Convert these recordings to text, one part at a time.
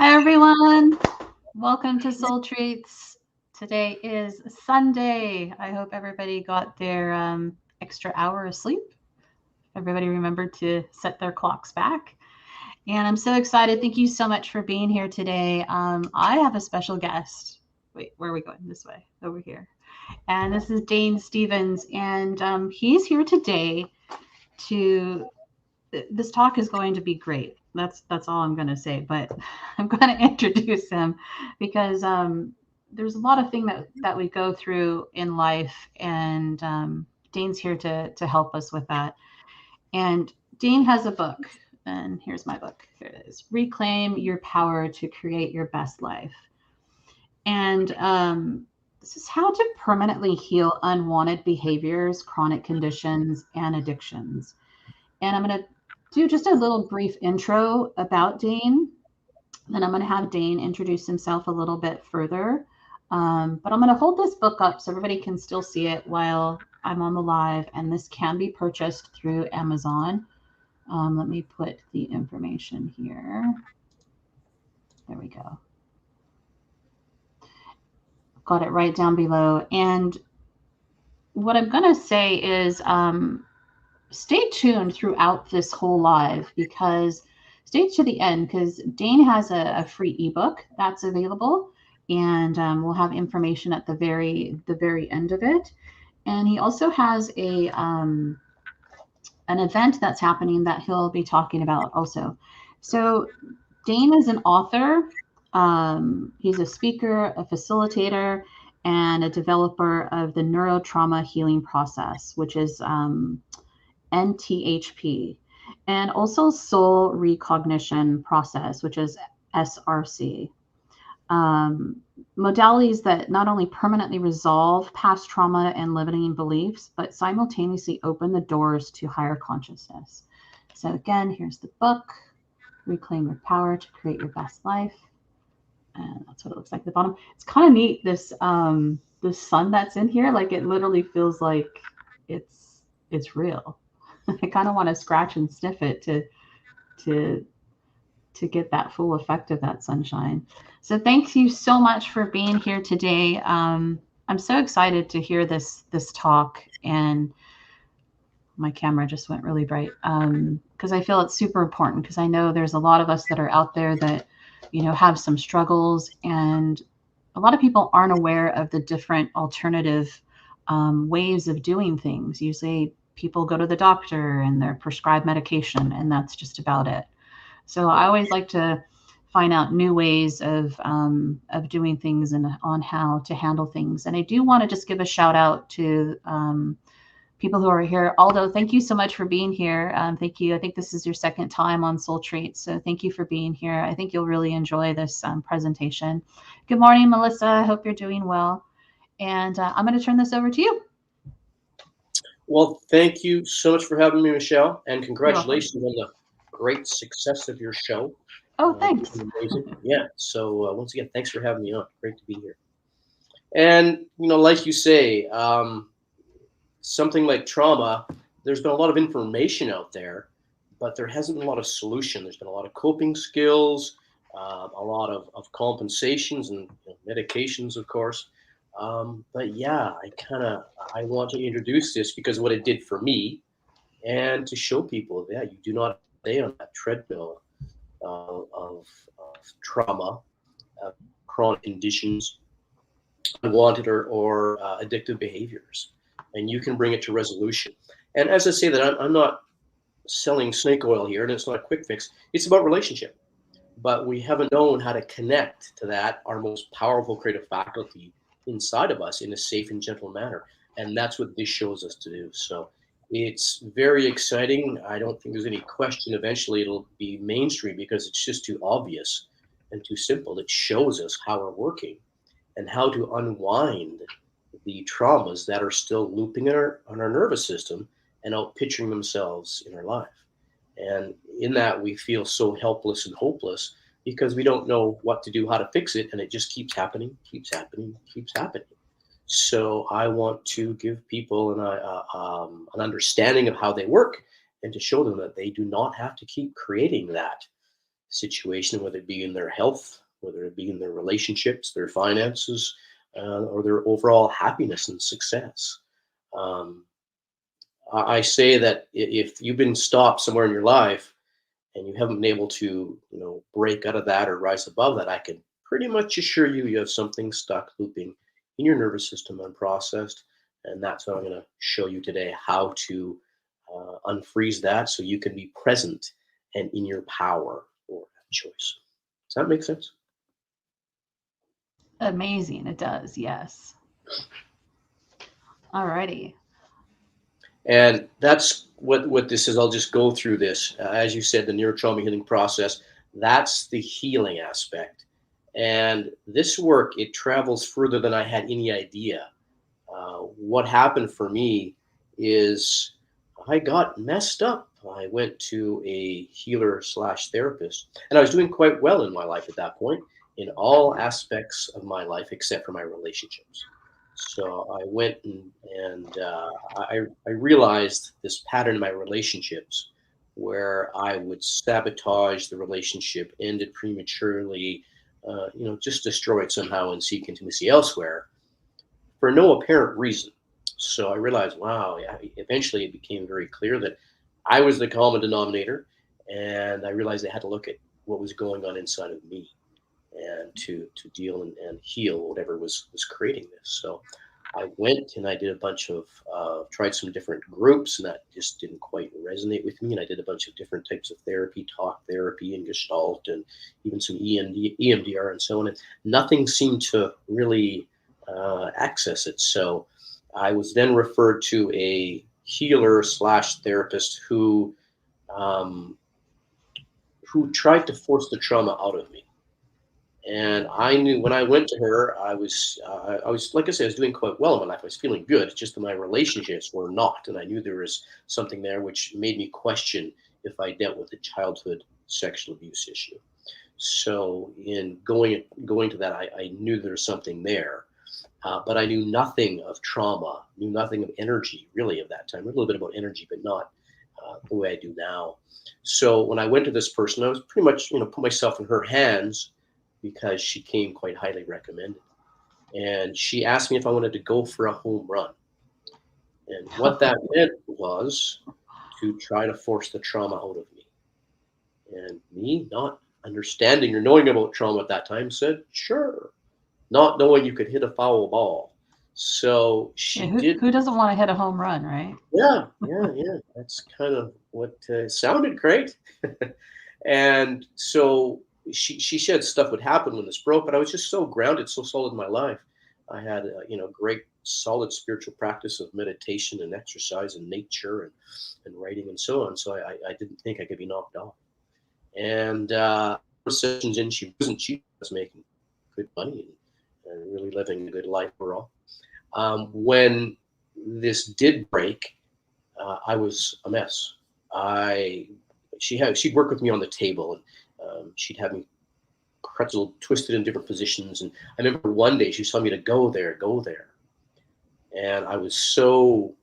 Hi, everyone. Welcome to Soul Treats. Today is Sunday. I hope everybody got their extra hour of sleep. Everybody remembered to set their clocks back. And I'm so excited. Thank you so much for being here today. I have a special guest. Wait, where are we going? This way, over here. And this is Dane Stevens. And he's here today to this talk is going to be great. That's all I'm going to say. But I'm going to introduce him because there's a lot of things that we go through in life, and Dane's here to help us with that. And Dane has a book, and here's my book. Here it is: Reclaim Your Power to Create Your Best Life. And this is how to permanently heal unwanted behaviors, chronic conditions, and addictions. And I'm going to do just a little brief intro about Dane. Then I'm going to have Dane introduce himself a little bit further. But I'm going to hold this book up so everybody can still see it while I'm on the live. And this can be purchased through Amazon. Let me put the information here. There we go. Got it right down below. And what I'm going to say is stay tuned throughout this whole live, because stay to the end, because Dane has a free ebook that's available, and we'll have information at the very end of it. And he also has an event that's happening that he'll be talking about also. So Dane is an author. He's a speaker, a facilitator, and a developer of the Neurotrauma healing process, which is NTHP, and also soul recognition process, which is SRC. Modalities that not only permanently resolve past trauma and limiting beliefs, but simultaneously open the doors to higher consciousness. So again, here's the book, Reclaim Your Power to Create Your Best Life. And that's what it looks like at the bottom. It's kind of neat, this sun that's in here. Like, it literally feels like it's real. I kind of want to scratch and sniff it to get that full effect of that sunshine. So thank you so much for being here today. I'm so excited to hear this talk, and my camera just went really bright because I feel it's super important, because I know there's a lot of us that are out there that have some struggles, and a lot of people aren't aware of the different alternative ways of doing things. Usually people go to the doctor and they're prescribed medication, and that's just about it. So I always like to find out new ways of doing things and on how to handle things. And I do want to just give a shout out to people who are here. Aldo, thank you so much for being here. Thank you. I think this is your second time on Soul Treats, so thank you for being here. I think you'll really enjoy this presentation. Good morning, Melissa. I hope you're doing well. And I'm going to turn this over to you. Well, thank you so much for having me, Michelle, and congratulations on the great success of your show. Oh, thanks. Amazing. Yeah. So once again, thanks for having me on. Great to be here. And like you say, something like trauma, there's been a lot of information out there, but there hasn't been a lot of solution. There's been a lot of coping skills, a lot of compensations and medications, of course. But yeah, I want to introduce this because of what it did for me, and to show people that you do not stay on that treadmill of trauma, chronic conditions, unwanted or addictive behaviors, and you can bring it to resolution. And as I say that, I'm not selling snake oil here, and it's not a quick fix. It's about relationship. But we haven't known how to connect to that, our most powerful creative faculty inside of us, in a safe and gentle manner. And that's what this shows us to do. So it's very exciting. I don't think there's any question eventually it'll be mainstream, because it's just too obvious and too simple. It shows us how we're working and how to unwind the traumas that are still looping on our nervous system and outpitching themselves in our life. And in that, we feel so helpless and hopeless because we don't know what to do, how to fix it, and it just keeps happening, keeps happening, keeps happening. So I want to give people an understanding of how they work, and to show them that they do not have to keep creating that situation, whether it be in their health, whether it be in their relationships, their finances, or their overall happiness and success. Um, I say that if you've been stopped somewhere in your life and you haven't been able to, break out of that or rise above that, I can pretty much assure you you have something stuck looping in your nervous system unprocessed. And that's what I'm going to show you today, how to unfreeze that so you can be present and in your power for that choice. Does that make sense? Amazing. It does. Yes. Alrighty. And that's what this is. I'll just go through this. As you said, the neurotrauma healing process, that's the healing aspect. And this work, it travels further than I had any idea. What happened for me is I got messed up. I went to a healer slash therapist, and I was doing quite well in my life at that point, in all aspects of my life except for my relationships. So I went and I realized this pattern in my relationships where I would sabotage the relationship, end it prematurely, just destroy it somehow and seek intimacy elsewhere for no apparent reason. So I realized, wow, yeah, eventually it became very clear that I was the common denominator. And I realized I had to look at what was going on inside of me and to deal and heal whatever was creating this. So I went and I did a bunch of tried some different groups, and that just didn't quite resonate with me. And I did a bunch of different types of therapy, talk therapy, and Gestalt, and even some EMDR, and so on. And nothing seemed to really access it. So I was then referred to a healer slash therapist um, who tried to force the trauma out of me. And I knew when I went to her, I was like I said, I was doing quite well in my life. I was feeling good. It's just that my relationships were not, and I knew there was something there which made me question if I dealt with a childhood sexual abuse issue. So in going to that, I knew there was something there, but I knew nothing of trauma, knew nothing of energy really of that time. A little bit about energy, but not the way I do now. So when I went to this person, I was pretty much put myself in her hands because she came quite highly recommended. And she asked me if I wanted to go for a home run. And what that meant was to try to force the trauma out of me. And me, not understanding or knowing about trauma at that time, said, sure, not knowing you could hit a foul ball. So she did. Who doesn't want to hit a home run, right? Yeah. That's kind of what sounded great. And so she said stuff would happen when this broke, but I was just so grounded, so solid in my life. I had great solid spiritual practice of meditation and exercise and nature and writing and so on. So I didn't think I could be knocked off. And sessions in, she was making good money and really living a good life overall. When this did break, I was a mess. She'd work with me on the table, and she'd have me pretzel twisted in different positions. And I remember one day she was telling me to go there, and I was so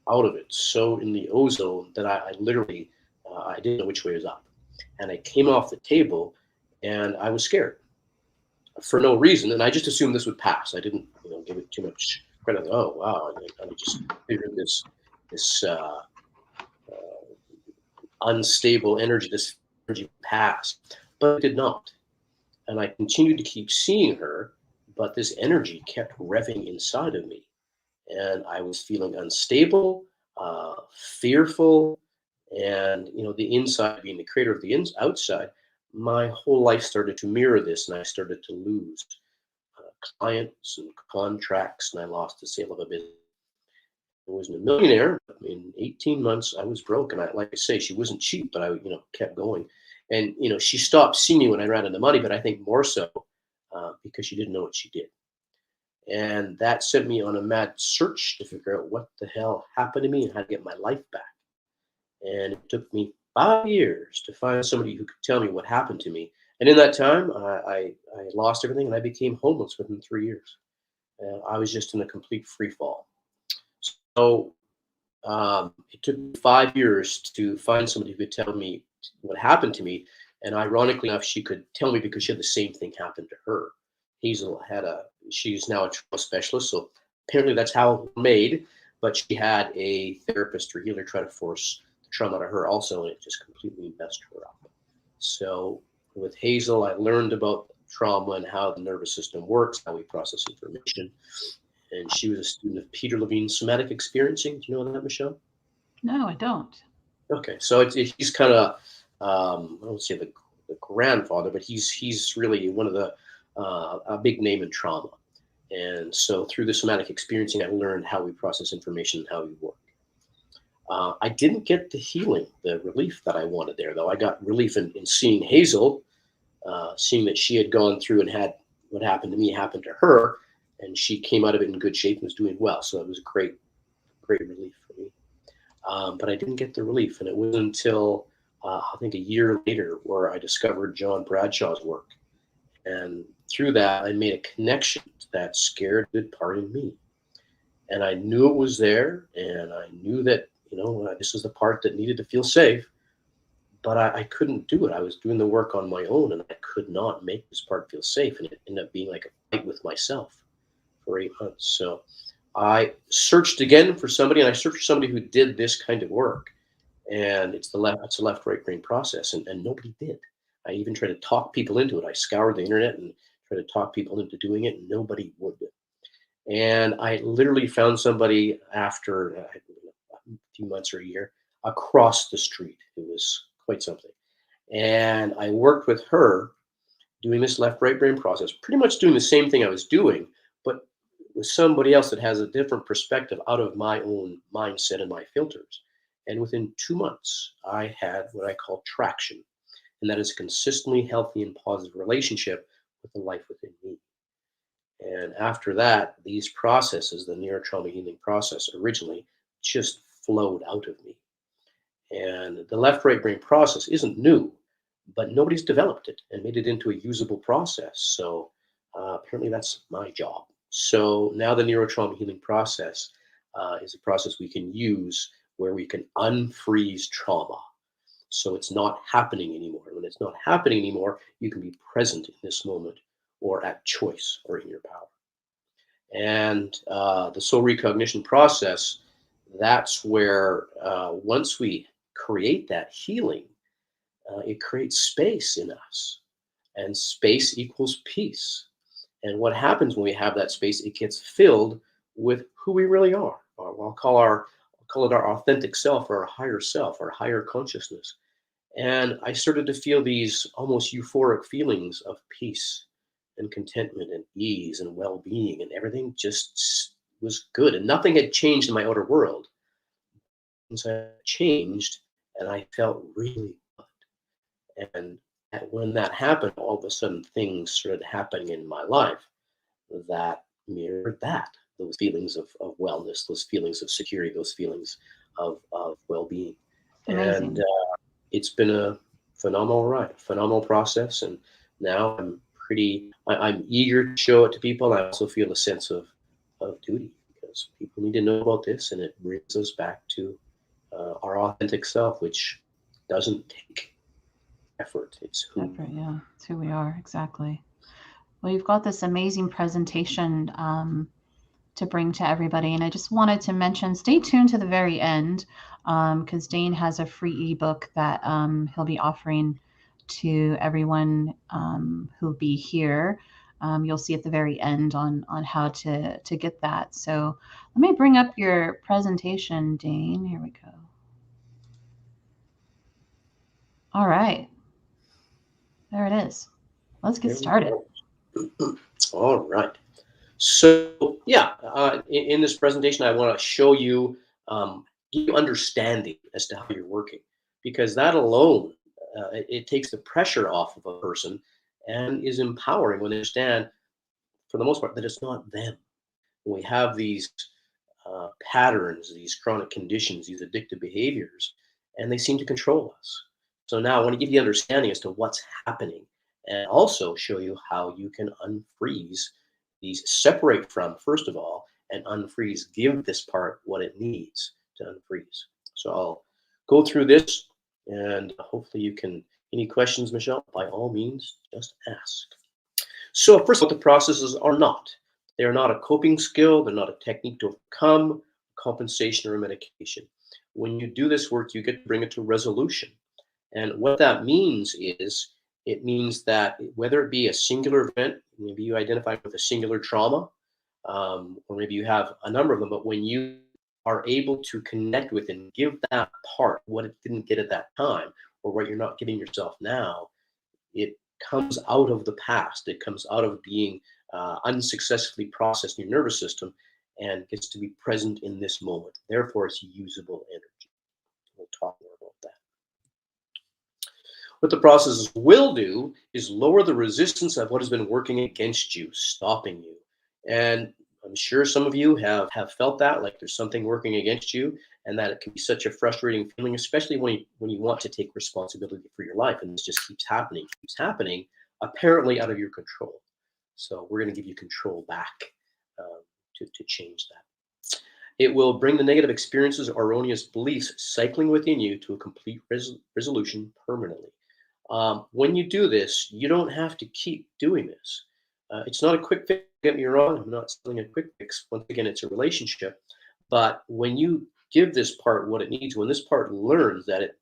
out of it, so in the ozone that I literally I didn't know which way was up, and I came off the table, and I was scared for no reason, and I just assumed this would pass. I didn't give it too much credit. Oh wow, I just figured this unstable energy, this energy passed, but it did not. And I continued to keep seeing her, but this energy kept revving inside of me. And I was feeling unstable, fearful, and the inside being the creator of the outside, my whole life started to mirror this, and I started to lose clients and contracts, and I lost the sale of a business. I wasn't a millionaire. In 18 months, I was broke. And like I say, she wasn't cheap, but I, kept going. And, she stopped seeing me when I ran into money, but I think more so because she didn't know what she did. And that sent me on a mad search to figure out what the hell happened to me and how to get my life back. And it took me 5 years to find somebody who could tell me what happened to me. And in that time, I lost everything, and I became homeless within 3 years. I was just in a complete free fall. So it took me 5 years to find somebody who could tell me what happened to me. And ironically enough, she could tell me because she had the same thing happen to her. Hazel she's now a trauma specialist, so apparently that's how we're made. But she had a therapist or healer try to force the trauma to her also, and it just completely messed her up. So with Hazel, I learned about trauma and how the nervous system works, how we process information. And she was a student of Peter Levine's somatic experiencing. Do you know that, Michelle? No, I don't. Okay, so he's kind of I don't say the grandfather, but he's really one of the a big name in trauma. And so through the somatic experiencing, I learned how we process information and how we work. I didn't get the healing, the relief that I wanted there, though. I got relief in seeing Hazel, seeing that she had gone through and had what happened to me happen to her, and she came out of it in good shape and was doing well. So it was a great relief for me. But I didn't get the relief, and it wasn't until I think a year later where I discovered John Bradshaw's work. And through that, I made a connection to that scared good part in me. And I knew it was there, and I knew that, this is the part that needed to feel safe, but I couldn't do it. I was doing the work on my own, and I could not make this part feel safe. And it ended up being like a fight with myself for 8 months. So I searched again for somebody, and I searched for somebody who did this kind of work. And it's a left right brain process, and nobody did. I even tried to talk people into it. I scoured the internet and tried to talk people into doing it, and nobody would. And I literally found somebody after a few months or a year across the street. It was quite something. And I worked with her doing this left right brain process, pretty much doing the same thing I was doing, but with somebody else that has a different perspective out of my own mindset and my filters. And within 2 months, I had what I call traction. And that is a consistently healthy and positive relationship with the life within me. And after that, these processes, the neurotrauma healing process originally, just flowed out of me. And the left right brain process isn't new, but nobody's developed it and made it into a usable process. So apparently that's my job. So now the neurotrauma healing process is a process we can use where we can unfreeze trauma. So it's not happening anymore. When it's not happening anymore, you can be present in this moment or at choice or in your power. And the soul recognition process, that's where once we create that healing, it creates space in us. And space equals peace. And what happens when we have that space, it gets filled with who we really are. Or I'll call it our authentic self, or our higher self, our higher consciousness. And I started to feel these almost euphoric feelings of peace and contentment and ease and well-being, and everything just was good. And nothing had changed in my outer world. Things had changed, and I felt really good. And when that happened, all of a sudden things started happening in my life that mirrored those feelings of wellness, those feelings of security, those feelings of well-being. Amazing. And it's been a phenomenal ride, phenomenal process. And now I'm eager to show it to people. I also feel a sense of duty, because people need to know about this, and it brings us back to our authentic self, which doesn't take effort. It's who. Effort, yeah. It's who we are, exactly. Well, you've got this amazing presentation to bring to everybody. And I just wanted to mention, stay tuned to the very end, because Dane has a free ebook that he'll be offering to everyone who'll be here. You'll see at the very end on how to get that. So let me bring up your presentation, Dane. Here we go. All right. There it is. Let's get started. All right. So yeah, in this presentation, I want to show you, give you understanding as to how you're working, because that alone, it takes the pressure off of a person and is empowering when they understand, for the most part, that it's not them. When we have these patterns, these chronic conditions, these addictive behaviors, and they seem to control us. So now I want to give you understanding as to what's happening, and also show you how you can unfreeze these, separate from, first of all, and unfreeze, give this part what it needs to unfreeze. So I'll go through this, and hopefully you can Any questions, Michelle? By all means, just ask. So first of all, what the processes are not. They are not a coping skill. They're not a technique to overcome, compensation, or a medication. When you do this work, you get to bring it to resolution. And what that means is, it means that whether it be a singular event, maybe you identify with a singular trauma, or maybe you have a number of them, but when you are able to connect with and give that part what it didn't get at that time, or what you're not giving yourself now, it comes out of the past. It comes out of being unsuccessfully processed in your nervous system and gets to be present in this moment. Therefore, it's usable energy. We'll talk more about that. What the processes will do is lower the resistance of what has been working against you, stopping you. And I'm sure some of you have felt that, like there's something working against you, and that it can be such a frustrating feeling, especially when you want to take responsibility for your life, and this just keeps happening, apparently out of your control. So we're going to give you control back to change that. It will bring the negative experiences or erroneous beliefs cycling within you to a complete resolution permanently. When you do this, you don't have to keep doing this. It's not a quick fix. Get me wrong. I'm not selling a quick fix. Once again, it's a relationship. But when you give this part what it needs, when this part learns that it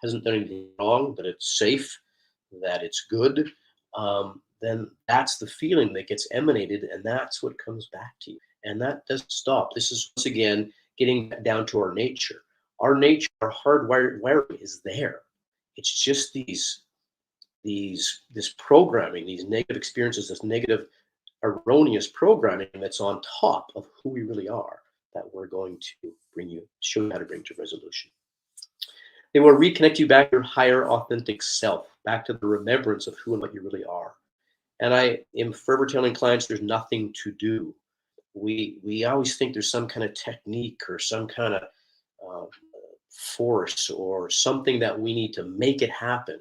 hasn't done anything wrong, that it's safe, that it's good, then that's the feeling that gets emanated, and that's what comes back to you. And that doesn't stop. This is, once again, getting down to our nature. Our nature, our hardwiring is there. It's just this programming, these negative experiences, this negative erroneous programming that's on top of who we really are, that we're going to show you how to bring to resolution. They will reconnect you back to your higher authentic self, back to the remembrance of who and what you really are. And I am forever telling clients there's nothing to do. We always think there's some kind of technique or some kind of force or something that we need to make it happen.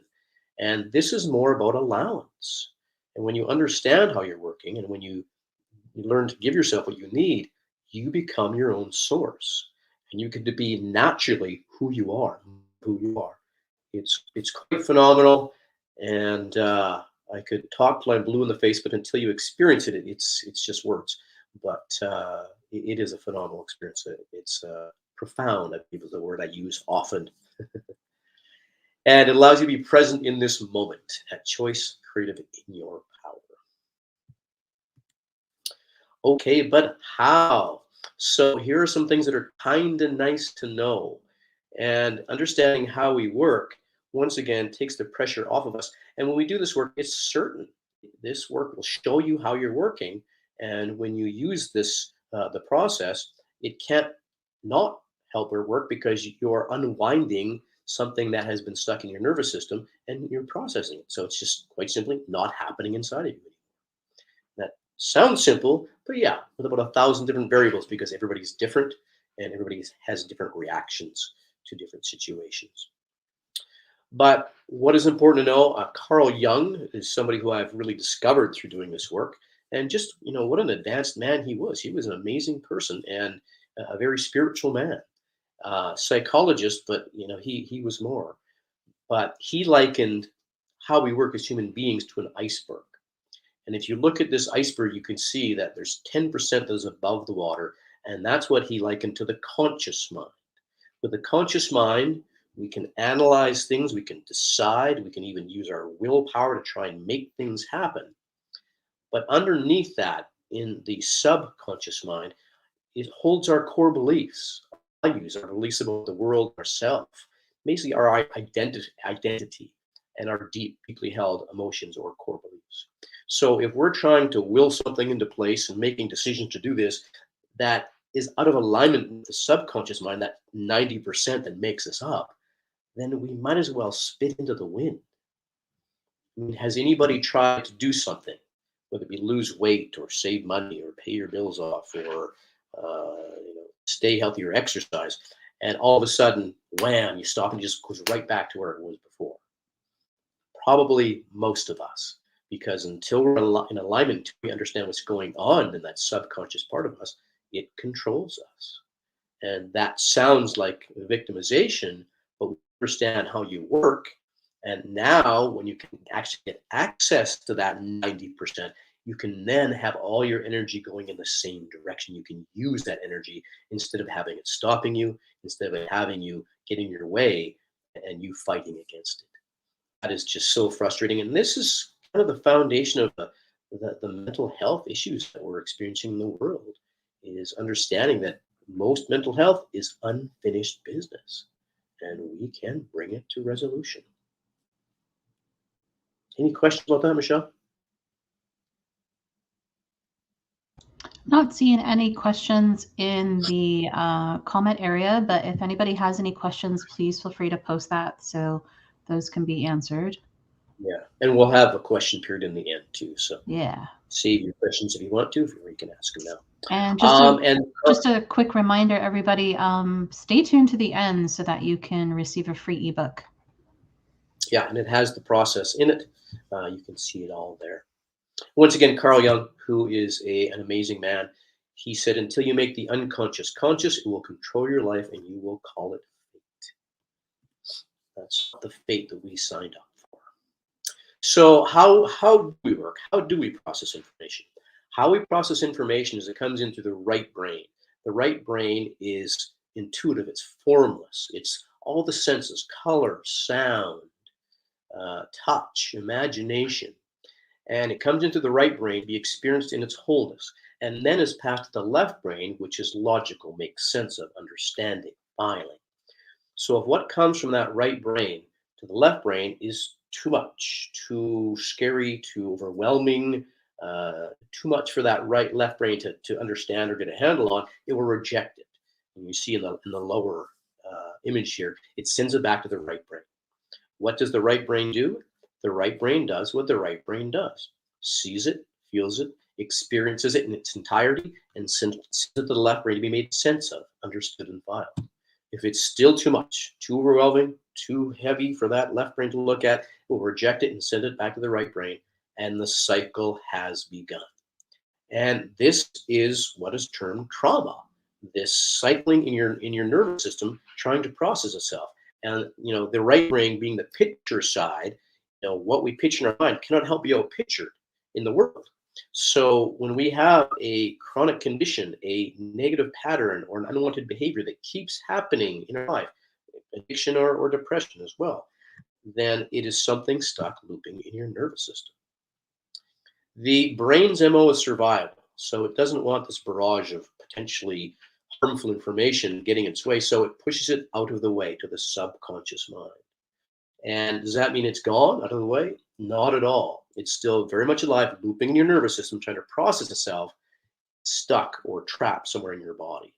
And this is more about allowance. And when you understand how you're working, and when you learn to give yourself what you need, you become your own source. And you get to be naturally who you are. It's quite phenomenal. And I could talk till I'm blue in the face, but until you experience it, it's just words. But it is a phenomenal experience. It's profound, I believe, is the word I use often. And it allows you to be present in this moment, at choice, creative in your power. Okay, but how? So here are some things that are kind of nice to know. And understanding how we work, once again, takes the pressure off of us. And when we do this work, it's certain. This work will show you how you're working. And when you use this, the process, it can't not help or work, because you're unwinding something that has been stuck in your nervous system and you're processing it. So it's just quite simply not happening inside of you. That sounds simple, but yeah, with about 1,000 different variables, because everybody's different and everybody has different reactions to different situations. But what is important to know, Carl Jung is somebody who I've really discovered through doing this work. And just, what an advanced man he was. He was an amazing person and a very spiritual man. Psychologist, but he was more. But he likened how we work as human beings to an iceberg. And if you look at this iceberg, you can see that there's 10% that is above the water, and that's what he likened to the conscious mind. With the conscious mind, we can analyze things, we can decide, we can even use our willpower to try and make things happen. But underneath that, in the subconscious mind, it holds our core beliefs, our values, our beliefs about the world, ourselves, basically our identity, and our deeply held emotions or core beliefs. So if we're trying to will something into place and making decisions to do this, that is out of alignment with the subconscious mind, that 90% that makes us up, then we might as well spit into the wind. I mean, has anybody tried to do something, whether it be lose weight or save money or pay your bills off or stay healthy or exercise, and all of a sudden, wham, you stop and it just goes right back to where it was before? Probably most of us, because until we're in alignment, we understand what's going on in that subconscious part of us, it controls us. And that sounds like victimization, but we understand how you work, And now, when you can actually get access to that 90%, you can then have all your energy going in the same direction. You can use that energy instead of having it stopping you, instead of having you get in your way and you fighting against it. That is just so frustrating. And this is kind of the foundation of the mental health issues that we're experiencing in the world, is understanding that most mental health is unfinished business and we can bring it to resolution. Any questions about that, Michelle? Not seeing any questions in the comment area, but if anybody has any questions, please feel free to post that so those can be answered. Yeah, and we'll have a question period in the end too. So Yeah. save your questions if you want to. If you can ask them now. And And just a quick reminder, everybody, stay tuned to the end so that you can receive a free ebook. yeah, and it has the process in it. You can see it all there. Once again, Carl Jung, who is an amazing man, he said, until you make the unconscious conscious, it will control your life and you will call it fate. That's the fate that we signed up for. So how do we work? How do we process information? How we process information is it comes into the right brain. The right brain is intuitive. It's formless. It's all the senses: color, sound, touch, imagination. And it comes into the right brain to be experienced in its wholeness, and then is passed to the left brain, which is logical, makes sense of, understanding, filing. So if what comes from that right brain to the left brain is too much, too scary, too overwhelming, too much for that left brain to understand or get a handle on, it will reject it. And you see in the lower image here, it sends it back to the right brain. What does the right brain do? The right brain does what the right brain does: sees it, feels it, experiences it in its entirety, and sends it to the left brain to be made sense of, understood, and filed. If it's still too much, too overwhelming, too heavy for that left brain to look at, it will reject it and send it back to the right brain, and the cycle has begun. And this is what is termed trauma. This cycling in your nervous system trying to process itself. And the right brain being the picture side, what we picture in our mind cannot help be outpictured in the world. So when we have a chronic condition, a negative pattern, or an unwanted behavior that keeps happening in our life, addiction or depression as well, then it is something stuck looping in your nervous system. The brain's MO is survival, so it doesn't want this barrage of potentially harmful information getting its way, so it pushes it out of the way to the subconscious mind. And does that mean it's gone out of the way? Not at all. It's still very much alive, looping in your nervous system, trying to process itself, stuck or trapped somewhere in your body.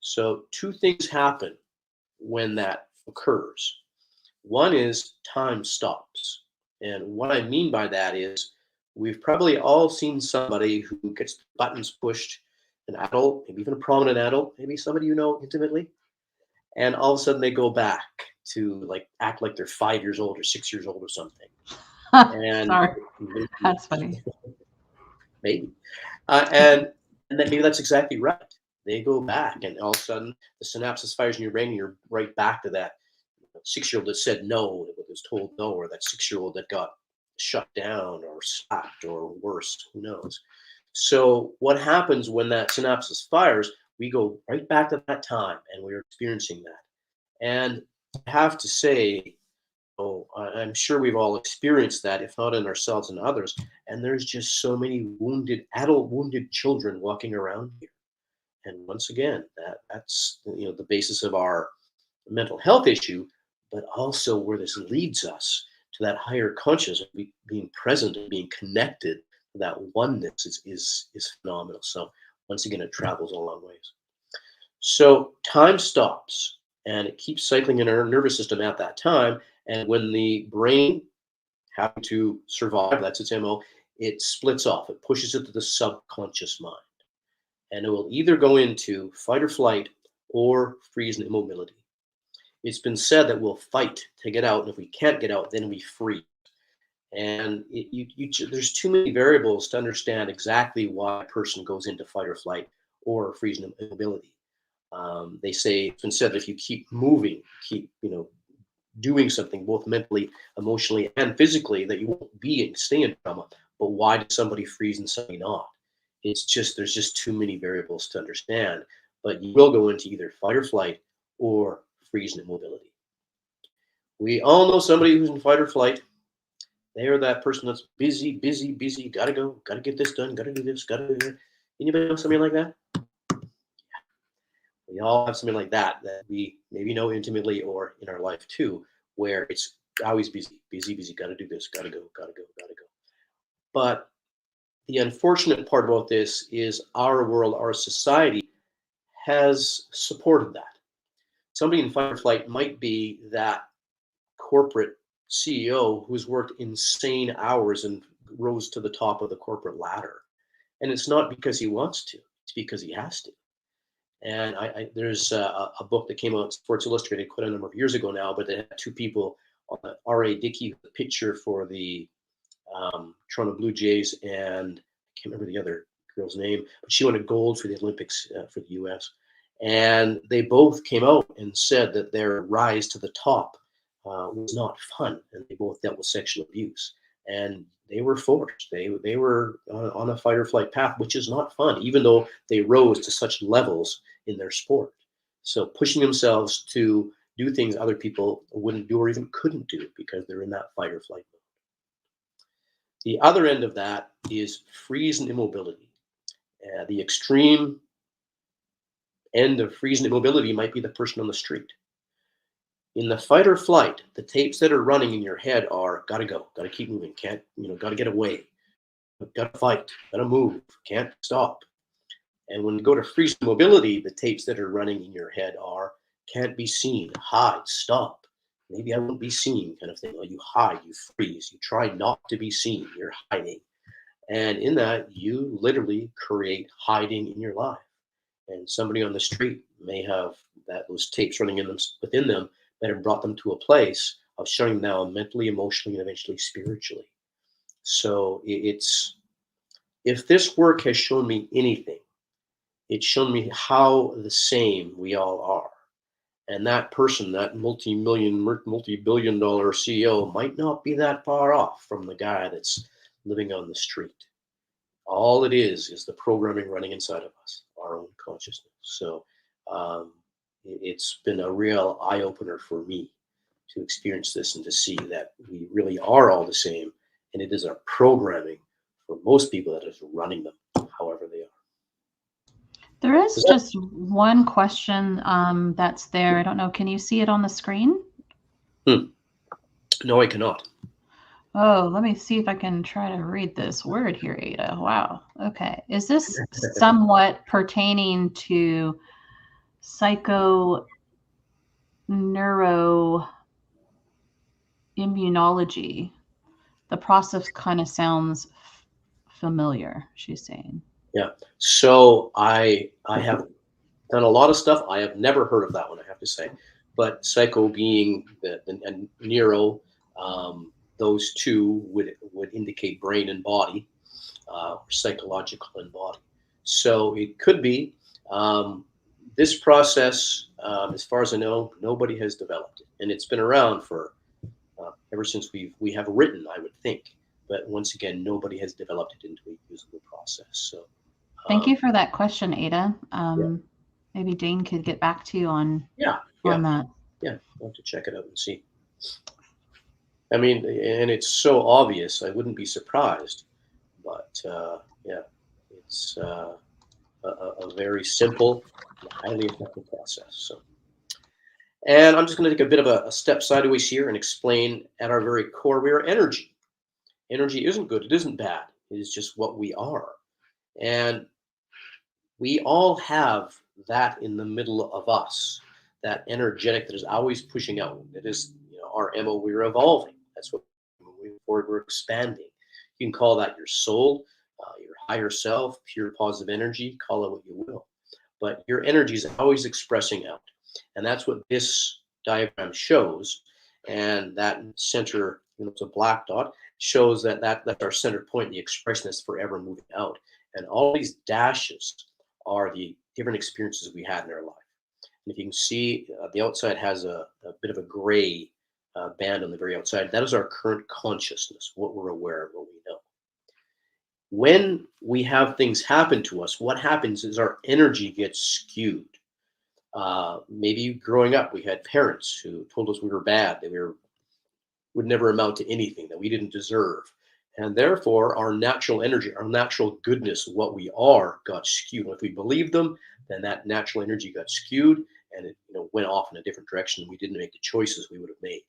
So two things happen when that occurs. One is time stops. And what I mean by that is we've probably all seen somebody who gets the buttons pushed, an adult, maybe even a prominent adult, maybe somebody you know intimately, and all of a sudden they go back to act like they're 5 years old or 6 years old or something. And Sorry, that's funny. Maybe. And then maybe that's exactly right. They go back, and all of a sudden the synapses fires in your brain, and you're right back to that 6-year-old that said no, that was told no, or that 6-year-old that got shut down or slapped or worse, who knows. So what happens when that synapses fires? We go right back to that time, and we're experiencing that. And I have to say, I'm sure we've all experienced that, if not in ourselves and others. And there's just so many adult wounded children walking around here. And once again, that's the basis of our mental health issue, but also where this leads us to that higher consciousness, being present and being connected to that oneness is phenomenal. So once again, it travels a long ways. So time stops, and it keeps cycling in our nervous system at that time. And when the brain having to survive, that's its MO, it splits off. It pushes it to the subconscious mind. And it will either go into fight or flight or freeze and immobility. It's been said that we'll fight to get out, and if we can't get out, then we freeze. And there's too many variables to understand exactly why a person goes into fight or flight or freeze and immobility. They say, it's been said that if you keep moving, keep doing something both mentally, emotionally, and physically that you won't be and stay in trauma. But why does somebody freeze and somebody not? It's just there's just too many variables to understand. But you will go into either fight or flight or freeze and immobility. We all know somebody who's in fight or flight. They are that person that's busy, busy, busy. Gotta go, gotta get this done, gotta do this, gotta do that. Anybody know somebody like that? We all have something like that that we maybe know intimately or in our life too, where it's always busy, busy, busy. Got to do this, got to go, got to go, got to go. But the unfortunate part about this is our world, our society has supported that. Somebody in fight or flight might be that corporate CEO who's worked insane hours and rose to the top of the corporate ladder. And it's not because he wants to, it's because he has to. And there's a book that came out, Sports Illustrated, quite a number of years ago now, but it had two people on the R.A. Dickey, the pitcher for the Toronto Blue Jays, and I can't remember the other girl's name, but she won a gold for the Olympics for the U.S. And they both came out and said that their rise to the top was not fun, and they both dealt with sexual abuse. And they were forced. They were on a fight or flight path, which is not fun, even though they rose to such levels in their sport. So pushing themselves to do things other people wouldn't do or even couldn't do because they're in that fight or flight mode. The other end of that is freeze and immobility. The extreme end of freeze and immobility might be the person on the street. In the fight or flight, the tapes that are running in your head are gotta go, gotta keep moving, can't, gotta get away, gotta fight, gotta move, can't stop. And when you go to freeze mobility, the tapes that are running in your head are can't be seen, hide, stop. Maybe I won't be seen, kind of thing. Or you hide, you freeze, you try not to be seen, you're hiding. And in that, you literally create hiding in your life. And somebody on the street may have those tapes running within them that have brought them to a place of shutting down mentally, emotionally, and eventually spiritually. So it's if this work has shown me anything, it's shown me how the same we all are. And that person, that multi-billion dollar CEO might not be that far off from the guy that's living on the street. All it is the programming running inside of us, our own consciousness. So it's been a real eye-opener for me to experience this and to see that we really are all the same. And it is our programming for most people that is running them, however they are. There is just one question that's there. I don't know. Can you see it on the screen? No, I cannot. Oh, let me see if I can try to read this word here, Ada. Wow. Okay. Is this somewhat pertaining to psychoneuroimmunology? The process kind of sounds familiar, she's saying. Yeah. So I have done a lot of stuff. I have never heard of that one, I have to say. But psycho being and neuro, those two would indicate brain and body, psychological and body. So it could be this process. As far as I know, nobody has developed it, and it's been around for ever since we have written, I would think. But once again, nobody has developed it into a usable process. So thank you for that question, Ada. Yeah. Maybe Dane could get back to you on that. Yeah, I'll have to check it out and see. I mean, and it's so obvious, I wouldn't be surprised. But yeah, it's a very simple, highly effective process. So, and I'm just going to take a bit of a step sideways here and explain at our very core, we are energy. Energy isn't good. It isn't bad. It is just what we are. And we all have that in the middle of us, that energetic that is always pushing out. It is our MO. We're evolving. That's what we're moving forward. We're expanding. You can call that your soul, your higher self, pure positive energy. Call it what you will. But your energy is always expressing out. And that's what this diagram shows. And that center, it's a black dot, shows that's our center point. The expression is forever moving out. And all these dashes are the different experiences we had in our life. And if you can see, the outside has a bit of a gray band on the very outside. That is our current consciousness, what we're aware of, what we know. When we have things happen to us, what happens is our energy gets skewed. Maybe growing up, we had parents who told us we were bad, that would never amount to anything, that we didn't deserve. And therefore, our natural energy, our natural goodness, what we are, got skewed. And if we believed them, then that natural energy got skewed, and it went off in a different direction. We didn't make the choices we would have made.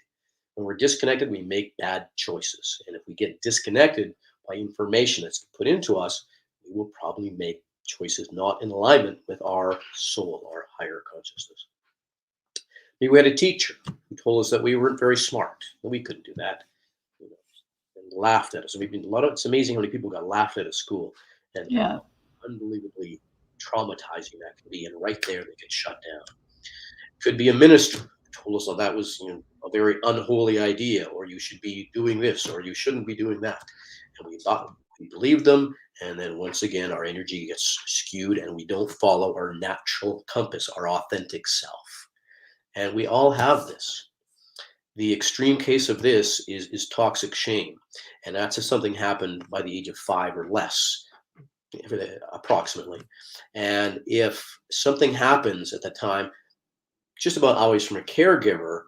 When we're disconnected, we make bad choices. And if we get disconnected by information that's put into us, we will probably make choices not in alignment with our soul, our higher consciousness. Maybe we had a teacher who told us that we weren't very smart, and we couldn't do that, and laughed at us. It's amazing how many people got laughed at school, and Yeah. unbelievably traumatizing that can be. And right there, they get shut down. Could be a minister who told us that that was a very unholy idea, or you should be doing this, or you shouldn't be doing that. And we believed them, and then once again, our energy gets skewed, and we don't follow our natural compass, our authentic self. And we all have this. The extreme case of this is toxic shame, and that's if something happened by the age of 5 or less, approximately. And if something happens at that time, just about always from a caregiver,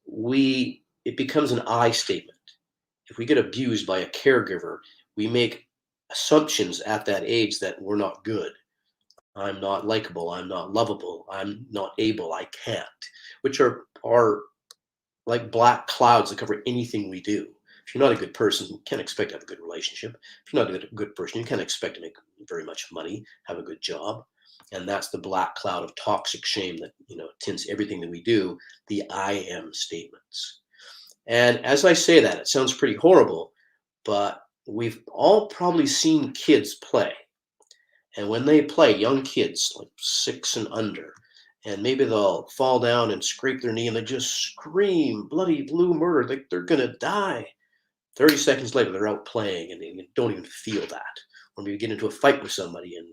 it becomes an I statement. If we get abused by a caregiver, we make assumptions at that age that we're not good. I'm not likable. I'm not lovable. I'm not able. I can't, which are like black clouds that cover anything we do. If you're not a good person, you can't expect to have a good relationship. If you're not a good person, you can't expect to make very much money, have a good job. And that's the black cloud of toxic shame that tints everything that we do, the I am statements. And as I say that, it sounds pretty horrible, but we've all probably seen kids play. And when they play, young kids, like 6 and under, and maybe they'll fall down and scrape their knee and they just scream bloody blue murder, like they're going to die. 30 seconds later, they're out playing and they don't even feel that. Or maybe get into a fight with somebody and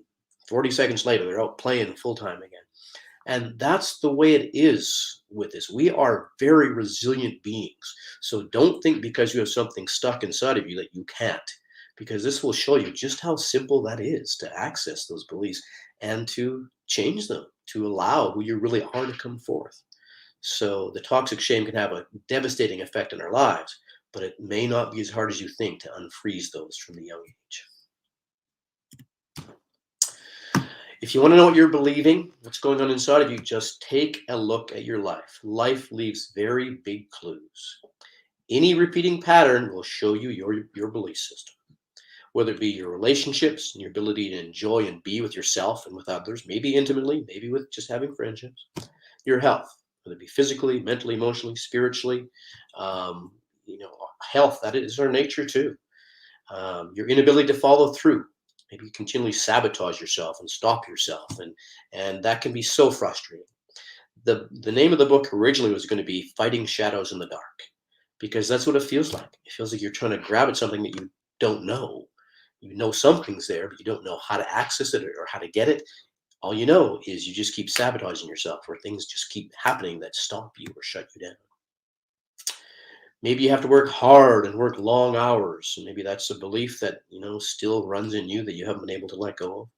40 seconds later, they're out playing full time again. And that's the way it is with this. We are very resilient beings. So don't think because you have something stuck inside of you that you can't, because this will show you just how simple that is to access those beliefs and to change them, to allow who you really are to come forth. So the toxic shame can have a devastating effect on our lives, but it may not be as hard as you think to unfreeze those from the young age. If you want to know what you're believing, what's going on inside of you, just take a look at your life. Life leaves very big clues. Any repeating pattern will show you your belief system, whether it be your relationships and your ability to enjoy and be with yourself and with others, maybe intimately, maybe with just having friendships, your health, whether it be physically, mentally, emotionally, spiritually, health, that is our nature too. Your inability to follow through. Maybe you continually sabotage yourself and stop yourself, and that can be so frustrating. The name of the book originally was going to be Fighting Shadows in the Dark, because that's what it feels like. It feels like you're trying to grab at something that you don't know. You know something's there, but you don't know how to access it or how to get it. All you know is you just keep sabotaging yourself, or things just keep happening that stop you or shut you down. Maybe you have to work hard and work long hours. And maybe that's a belief that, still runs in you that you haven't been able to let go of.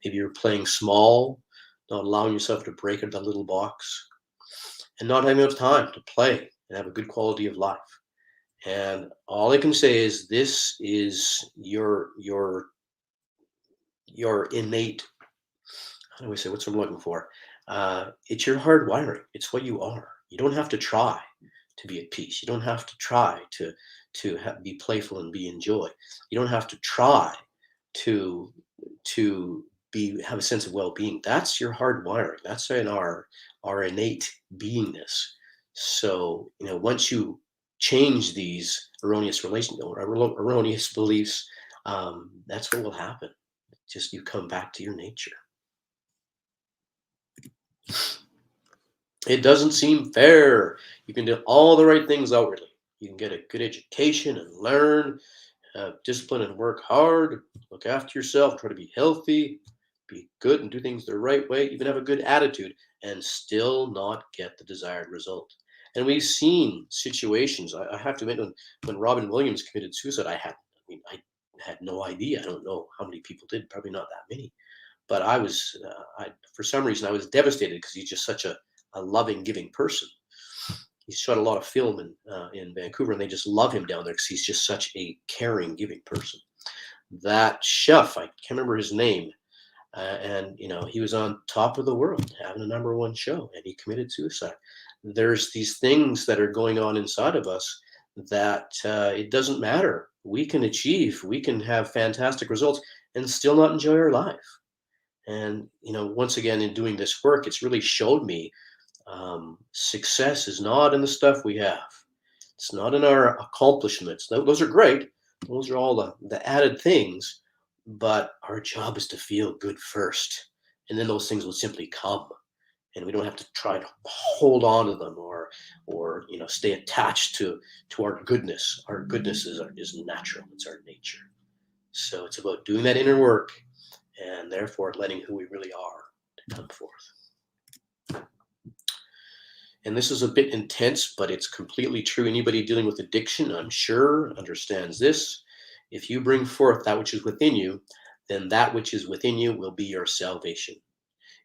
Maybe you're playing small, not allowing yourself to break out that little box, and not having enough time to play and have a good quality of life. And all I can say is this is your innate, how do I say, what's I'm looking for? It's your hard wiring. It's what you are. You don't have to try to be at peace. You don't have to try to be playful and be in joy. You don't have to try to have a sense of well-being. That's your hard wiring. That's in our innate beingness. So once you change these erroneous erroneous beliefs, that's what will happen. Just you come back to your nature. It doesn't seem fair. You can do all the right things outwardly. You can get a good education and learn, discipline and work hard, look after yourself, try to be healthy, be good and do things the right way, even have a good attitude, and still not get the desired result. And we've seen situations. I have to admit, when Robin Williams committed suicide, I had no idea. I don't know how many people did. Probably not that many. But for some reason, I was devastated because he's just such a loving, giving person. He's shot a lot of film in Vancouver, and they just love him down there because he's just such a caring, giving person. That chef, I can't remember his name, and he was on top of the world, having a #1 show, and he committed suicide. There's these things that are going on inside of us that it doesn't matter. We can achieve, we can have fantastic results, and still not enjoy our life. And once again, in doing this work, it's really showed me success is not in the stuff we have. It's not in our accomplishments. Those are great. Those are all the added things. But our job is to feel good first. And then those things will simply come. And we don't have to try to hold on to them or stay attached to our goodness. Our goodness is natural. It's our nature. So it's about doing that inner work and therefore letting who we really are to come forth. And this is a bit intense, but it's completely true. Anybody dealing with addiction, I'm sure, understands this. If you bring forth that which is within you, then that which is within you will be your salvation.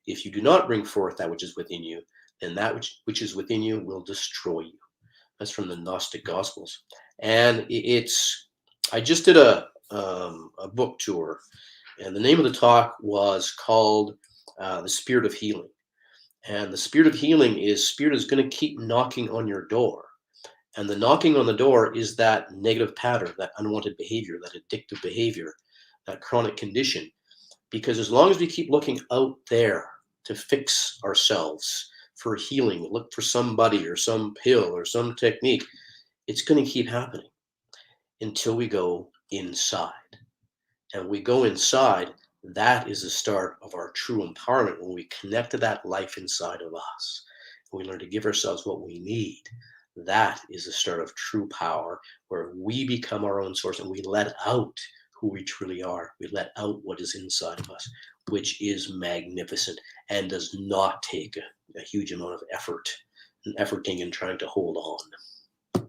If you do not bring forth that which is within you, then that which is within you will destroy you. That's from the Gnostic Gospels. And I just did a book tour, and the name of the talk was called The Spirit of Healing. And the spirit of healing is spirit is going to keep knocking on your door. And the knocking on the door is that negative pattern, that unwanted behavior, that addictive behavior, that chronic condition. Because as long as we keep looking out there to fix ourselves for healing, look for somebody or some pill or some technique, it's going to keep happening until we go inside. And when we go inside, that is the start of our true empowerment, when we connect to that life inside of us. When we learn to give ourselves what we need, that is the start of true power, where we become our own source and we let out who we truly are. We let out what is inside of us, which is magnificent and does not take a huge amount of effort and efforting and trying to hold on.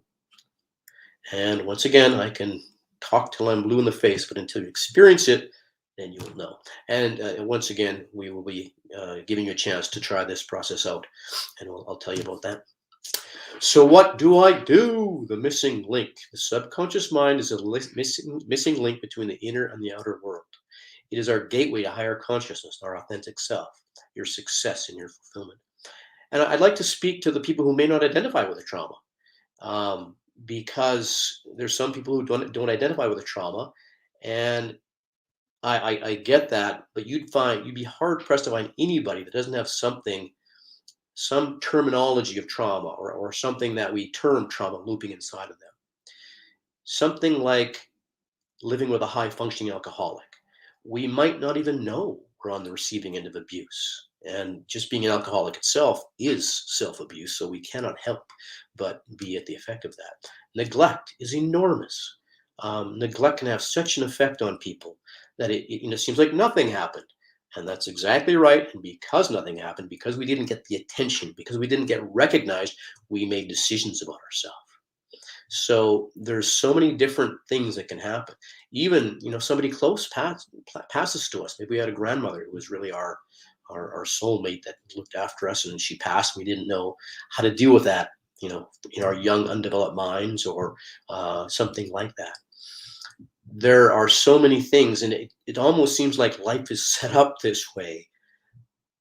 And once again, I can talk till I'm blue in the face, but until you experience it, then you will know. And once again, we will be giving you a chance to try this process out, and I'll tell you about that. So what do I do? The missing link. The subconscious mind is a missing link between the inner and the outer world. It is our gateway to higher consciousness, our authentic self, your success and your fulfillment. And I'd like to speak to the people who may not identify with a trauma, because there's some people who don't identify with a trauma, and I get that, but you'd be hard pressed to find anybody that doesn't have some terminology of trauma or something that we term trauma looping inside of them. Something like living with a high functioning alcoholic. We might not even know we're on the receiving end of abuse. And just being an alcoholic itself is self-abuse, so we cannot help but be at the effect of that. Neglect is enormous. Neglect can have such an effect on people that it seems like nothing happened. And that's exactly right. And because nothing happened, because we didn't get the attention, because we didn't get recognized, we made decisions about ourselves. So there's so many different things that can happen. Even, somebody close passes to us. Maybe we had a grandmother who was really our soulmate that looked after us, and she passed. We didn't know how to deal with that, in our young, undeveloped minds, or something like that. There are so many things, and it almost seems like life is set up this way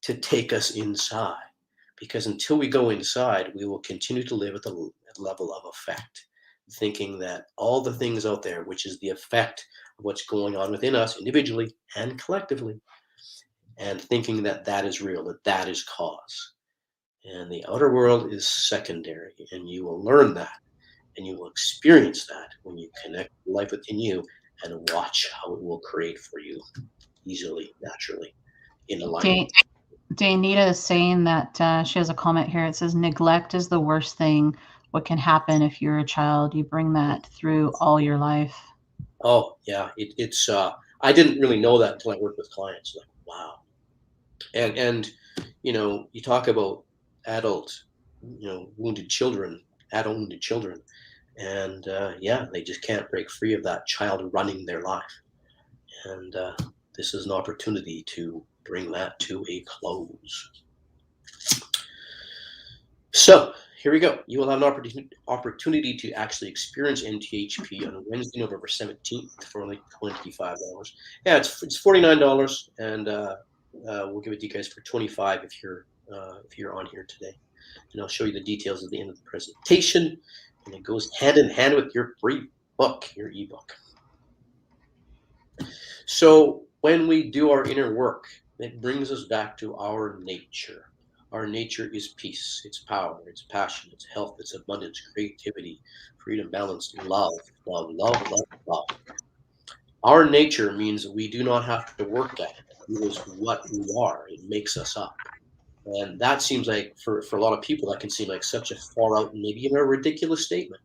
to take us inside, because until we go inside, we will continue to live at the level of effect, thinking that all the things out there, which is the effect of what's going on within us individually and collectively, and thinking that that is real, that is cause. And the outer world is secondary, and you will learn that, and you will experience that when you connect life within you and watch how it will create for you easily, naturally, in alignment. Danita is saying that she has a comment here. It says, neglect is the worst thing. What can happen if you're a child? You bring that through all your life. Oh, yeah. It's I didn't really know that until I worked with clients. Like, wow. And you talk about adult wounded children, adult wounded children. And they just can't break free of that child running their life. And this is an opportunity to bring that to a close. So here we go. You will have an opportunity to actually experience NTHP on Wednesday, November 17th for only $25. Yeah, it's $49, and we'll give it to you guys for $25 if you're on here today. And I'll show you the details at the end of the presentation. And it goes hand in hand with your free book, your ebook. So when we do our inner work, it brings us back to our nature. Our nature is peace, it's power, it's passion, it's health, it's abundance, creativity, freedom, balance, love, love, love, love, love. Our nature means we do not have to work at it. It is what we are. It makes us up. And that seems like, for a lot of people, that can seem like such a far out and maybe even a ridiculous statement.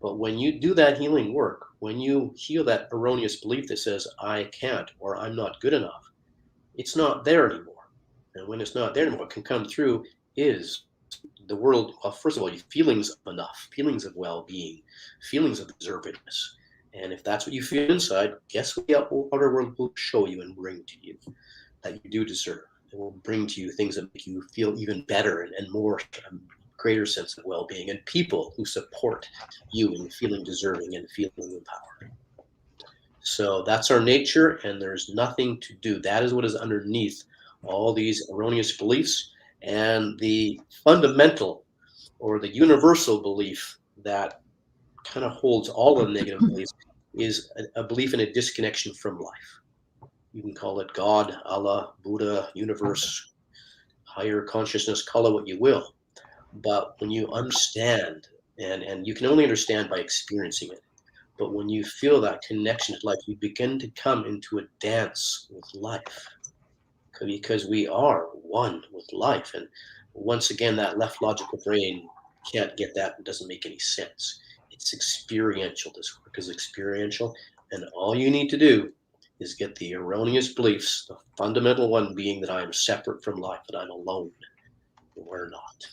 But when you do that healing work, when you heal that erroneous belief that says, I can't or I'm not good enough, it's not there anymore. And when it's not there anymore, what can come through is the world. Well, first of all, feelings of enough, feelings of well-being, feelings of deservedness. And if that's what you feel inside, guess what the outer world will show you and bring to you that you do deserve. It will bring to you things that make you feel even better and more greater sense of well-being, and people who support you in feeling deserving and feeling empowered. So that's our nature, and there's nothing to do. That is what is underneath all these erroneous beliefs, and the fundamental or the universal belief that kind of holds all the negative beliefs is a belief in a disconnection from life. You can call it God, Allah, Buddha, universe, higher consciousness, call it what you will. But when you understand, and you can only understand by experiencing it, but when you feel that connection to life, you begin to come into a dance with life, because we are one with life. And once again, that left logical brain can't get that. It doesn't make any sense. It's experiential. This work is experiential. And all you need to do is get the erroneous beliefs, the fundamental one being that I am separate from life, that I'm alone. We're not.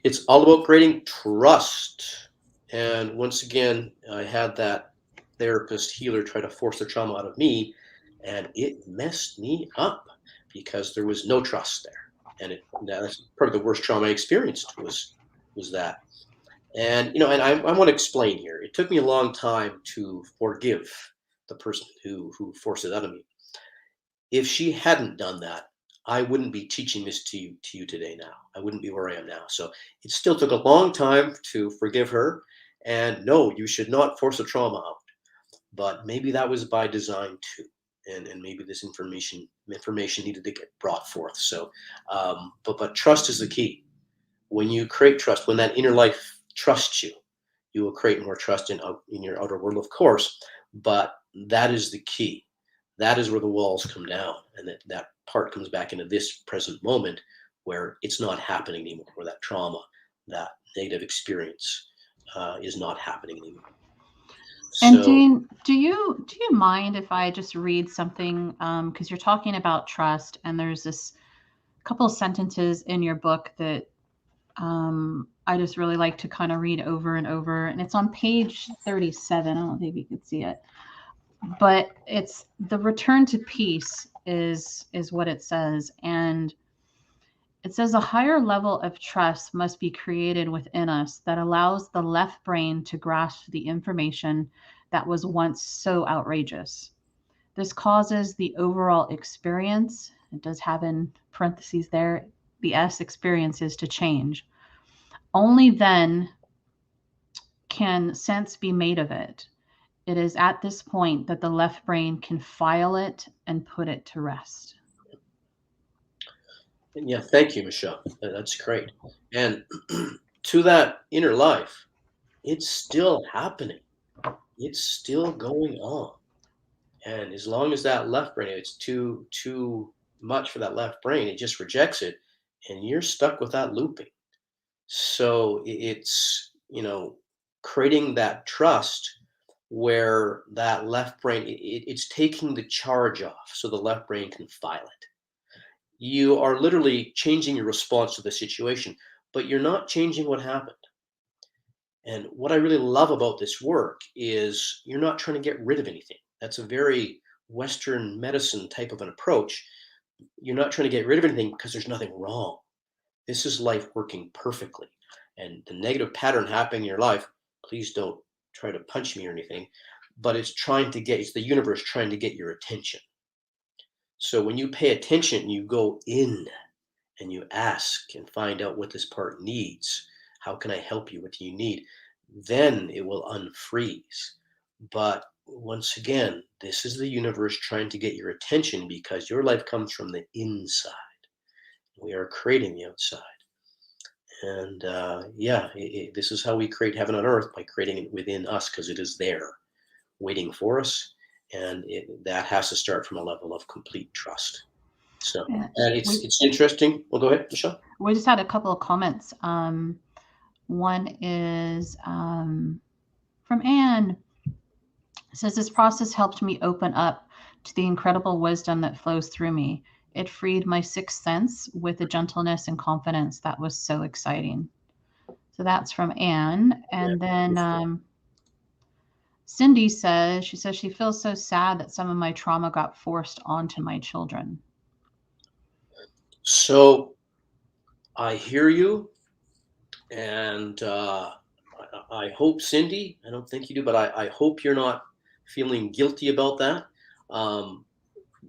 It's all about creating trust. And once again, I had that therapist healer try to force the trauma out of me, and it messed me up because there was no trust there. And that's probably the worst trauma I experienced was that. And I want to explain here. It took me a long time to forgive the person who forced it out of me. If she hadn't done that, I wouldn't be teaching this to you today now. I wouldn't be where I am now. So it still took a long time to forgive her. And no, you should not force a trauma out. But maybe that was by design too. And maybe this information needed to get brought forth. So, but trust is the key. When you create trust, when that inner life trusts you, you will create more trust in your outer world, of course. But that is the key. That is where the walls come down, and that part comes back into this present moment where it's not happening anymore, where that trauma, that negative experience is not happening anymore. And Dane, do you mind if I just read something? Because you're talking about trust, and there's this couple of sentences in your book that I just really like to kind of read over and over. And it's on page 37. I don't think you can see it. But it's the return to peace is what it says. And it says a higher level of trust must be created within us that allows the left brain to grasp the information that was once so outrageous. This causes the overall experience, it does have in parentheses there, the S experiences to change. Only then can sense be made of it. It is at this point that the left brain can file it and put it to rest. Yeah, thank you, Michelle. That's great. And to that inner life, it's still happening. It's still going on. And as long as that left brain, it's too much for that left brain, it just rejects it, and you're stuck with that looping. So it's creating that trust where that left brain, it's taking the charge off so the left brain can file it. you are literally changing your response to the situation, but you're not changing what happened. And what I really love about this work is you're not trying to get rid of anything. That's a very Western medicine type of an approach. You're not trying to get rid of anything because there's nothing wrong. This is life working perfectly. And the negative pattern happening in your life, please don't try to punch me or anything, but it's the universe trying to get your attention. So when you pay attention, you go in and you ask and find out what this part needs. How can I help you? What do you need? Then it will unfreeze. But once again, this is the universe trying to get your attention because your life comes from the inside. We are creating the outside. And this is how we create heaven on earth, by creating it within us, because it is there waiting for us. And that has to start from a level of complete trust. So, Yeah. and it's interesting. Well, go ahead, Michelle. We just had a couple of comments. One is from Anne. It says, this process helped me open up to the incredible wisdom that flows through me. It freed my sixth sense with a gentleness and confidence that was so exciting. So that's from Anne. And then Cindy says, she feels so sad that some of my trauma got forced onto my children. So I hear you. And I hope, Cindy, I don't think you do, but I hope you're not feeling guilty about that.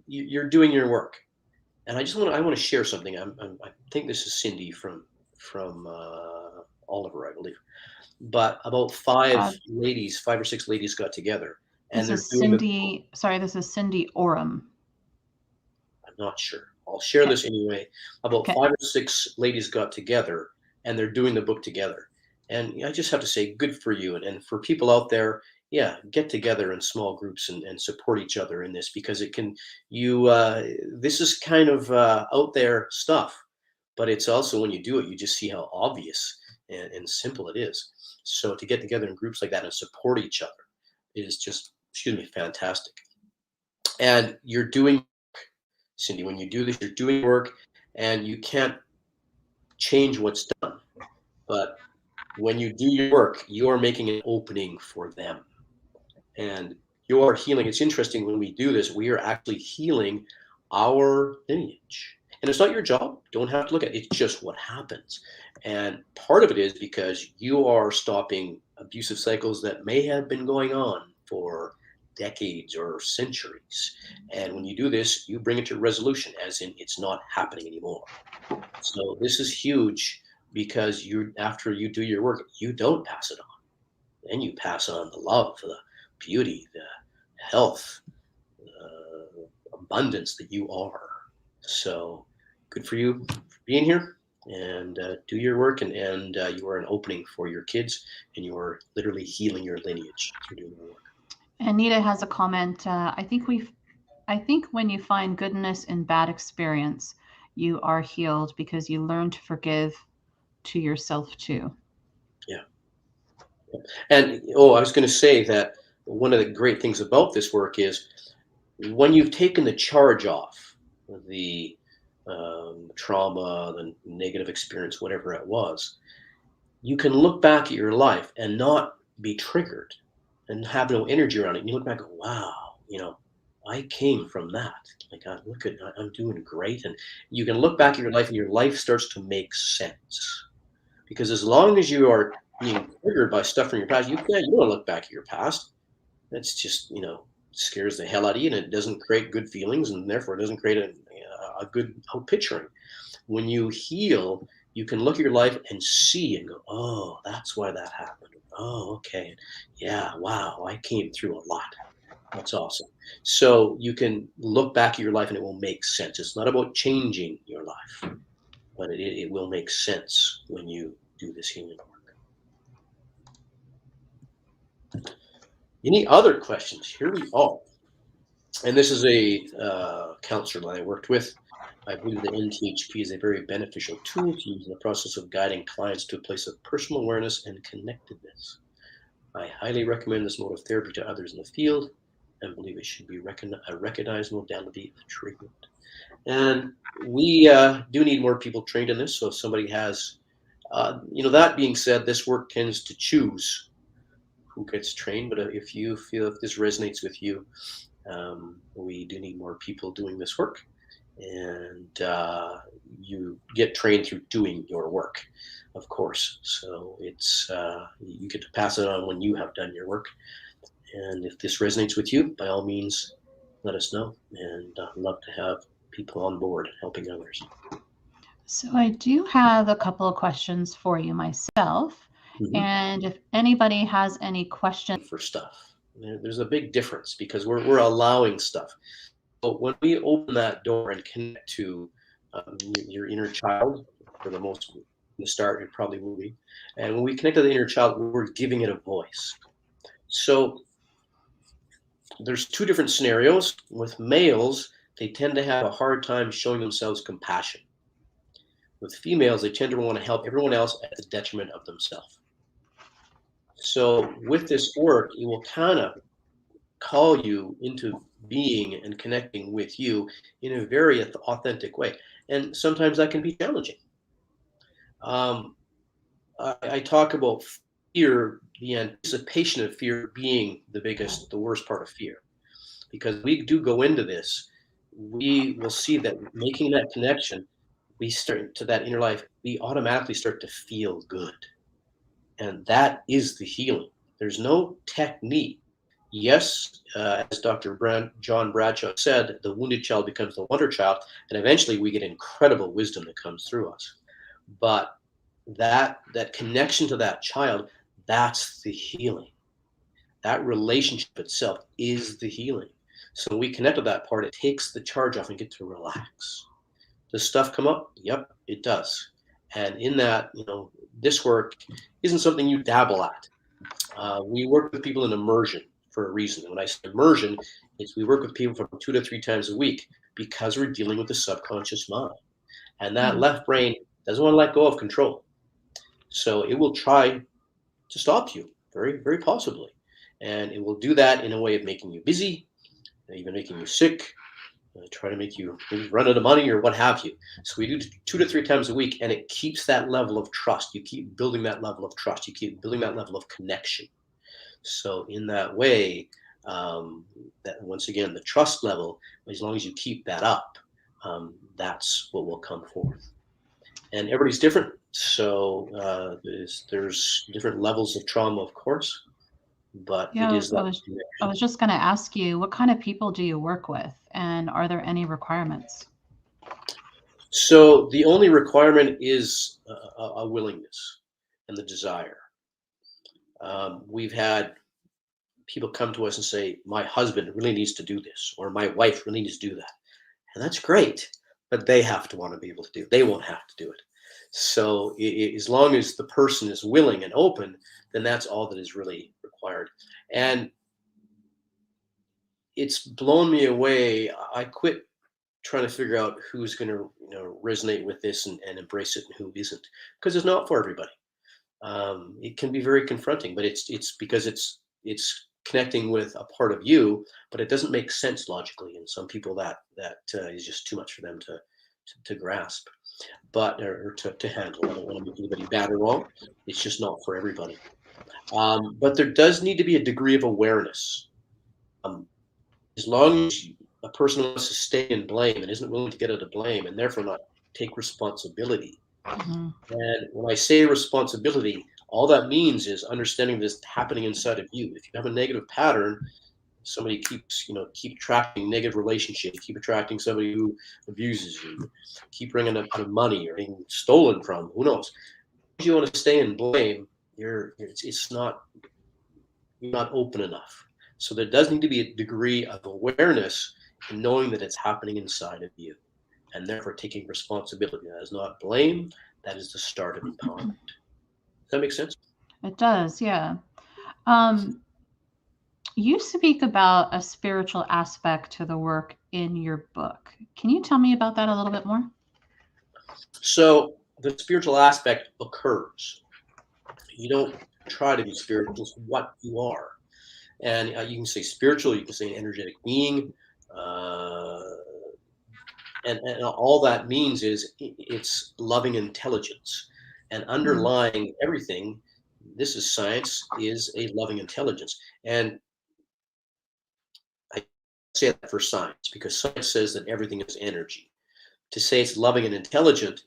You're doing your work. And I want to share something. I think this is Cindy from Oliver, I believe. But about five or six ladies got together, and this is Cindy. This is Cindy Oram. I'm not sure. I'll share this anyway. About 5 or 6 ladies got together, and they're doing the book together. And I just have to say, good for you. And for people out there, yeah, get together in small groups and support each other in this, because it can, this is kind of out there stuff, but it's also, when you do it, you just see how obvious and simple it is. So to get together in groups like that and support each other is just, fantastic. And you're doing, Cindy, when you do this, you're doing work, and you can't change what's done. But when you do your work, you are making an opening for them. And you are healing. It's interesting, when we do this, we are actually healing our lineage. And it's not your job. Don't have to look at it. It's just what happens. And part of it is because you are stopping abusive cycles that may have been going on for decades or centuries. And when you do this, you bring it to resolution, as in it's not happening anymore. So this is huge, because after you do your work, you don't pass it on. Then you pass on the love, the beauty, the health, abundance that you are. So good for you for being here, and do your work, and you are an opening for your kids, and you are literally healing your lineage through doing your work. Anita has a comment. I think when you find goodness in bad experience, you are healed, because you learn to forgive to yourself too. Yeah. And I was going to say that one of the great things about this work is, when you've taken the charge off the trauma, the negative experience, whatever it was, you can look back at your life and not be triggered and have no energy around it. And you look back and go, wow, I came from that. Like, I'm doing great. And you can look back at your life, and your life starts to make sense. Because as long as you are being triggered by stuff from your past, you don't want to look back at your past. That's just, scares the hell out of you, and it doesn't create good feelings, and therefore it doesn't create a good picturing. When you heal, you can look at your life and see and go, oh, that's why that happened. Oh, okay. Yeah, wow, I came through a lot. That's awesome. So you can look back at your life, and it will make sense. It's not about changing your life, but it will make sense when you do this healing work. Any other questions? Here we go. And this is a counselor that I worked with. I believe the NTHP is a very beneficial tool to use in the process of guiding clients to a place of personal awareness and connectedness. I highly recommend this mode of therapy to others in the field. and believe it should be a recognized modality of treatment. And we do need more people trained in this. So if somebody has, that being said, this work tends to choose who gets trained. But if you feel if this resonates with you, we do need more people doing this work. And you get trained through doing your work, of course. So it's you get to pass it on when you have done your work. And if this resonates with you, by all means, let us know. And love to have people on board helping others. So I do have a couple of questions for you myself. Mhm. And if anybody has any questions For stuff, there's a big difference because we're allowing stuff. But when we open that door and connect to your inner child, for the most in the start, it probably will be. And when we connect to the inner child, we're giving it a voice. So there's two different scenarios. With males, they tend to have a hard time showing themselves compassion. With females, they tend to want to help everyone else at the detriment of themselves. So with this work, it will kind of call you into being and connecting with you in a very authentic way. And sometimes that can be challenging. Um, I talk about fear, the anticipation of fear being the worst part of fear. Because we do go into this, we will see that making that connection, we start to that inner life, we automatically start to feel good. And that is the healing. There's no technique. Yes, as Dr. John Bradshaw said, the wounded child becomes the wonder child, and eventually we get incredible wisdom that comes through us. But that connection to that child, that's the healing. That relationship itself is the healing. So when we connect to that part, it takes the charge off and get to relax. Does stuff come up? Yep, it does. And in that, this work isn't something you dabble at. We work with people in immersion for a reason. And when I say immersion, we work with people from 2 to 3 times a week because we're dealing with the subconscious mind. And that left brain doesn't want to let go of control. So it will try to stop you, very, very possibly. And it will do that in a way of making you busy, even making you sick, try to make you maybe run out of money or what have you. So we do 2 to 3 times a week, and it keeps that level of trust. You keep building that level of trust. You keep building that level of connection. So in that way, that once again, the trust level, as long as you keep that up, that's what will come forth. And everybody's different. So there's different levels of trauma, of course, but it is that connection. I was just going to ask you, what kind of people do you work with, and are there any requirements? So the only requirement is a willingness and the desire. We've had people come to us and say, my husband really needs to do this, or my wife really needs to do that. And that's great, but they have to want to be able to do it. They won't have to do it. So as long as the person is willing and open, then that's all that is really required. And it's blown me away. I quit trying to figure out who's going to resonate with this and embrace it and who isn't, because it's not for everybody. It can be very confronting, but it's because it's connecting with a part of you, but it doesn't make sense logically. And some people that is just too much for them to grasp, but or to handle. I don't want to make anybody bad or wrong. It's just not for everybody. But there does need to be a degree of awareness. As long as a person wants to stay in blame and isn't willing to get out of blame and therefore not take responsibility. Mm-hmm. And when I say responsibility, all that means is understanding this happening inside of you. If you have a negative pattern, somebody keep attracting negative relationships, keep attracting somebody who abuses you, keep bringing up money or being stolen from, who knows? If you want to stay in blame, you're not open enough. So there does need to be a degree of awareness in knowing that it's happening inside of you, and therefore taking responsibility. That is not blame. That is the start of empowerment. Does that make sense? It does, yeah. You speak about a spiritual aspect to the work in your book. Can you tell me about that a little bit more? So the spiritual aspect occurs. You don't try to be spiritual. It's what you are. And you can say spiritual, you can say an energetic being. And all that means is it's loving intelligence. And underlying everything, this is science, is a loving intelligence. And I say that for science because science says that everything is energy. To say it's loving and intelligent,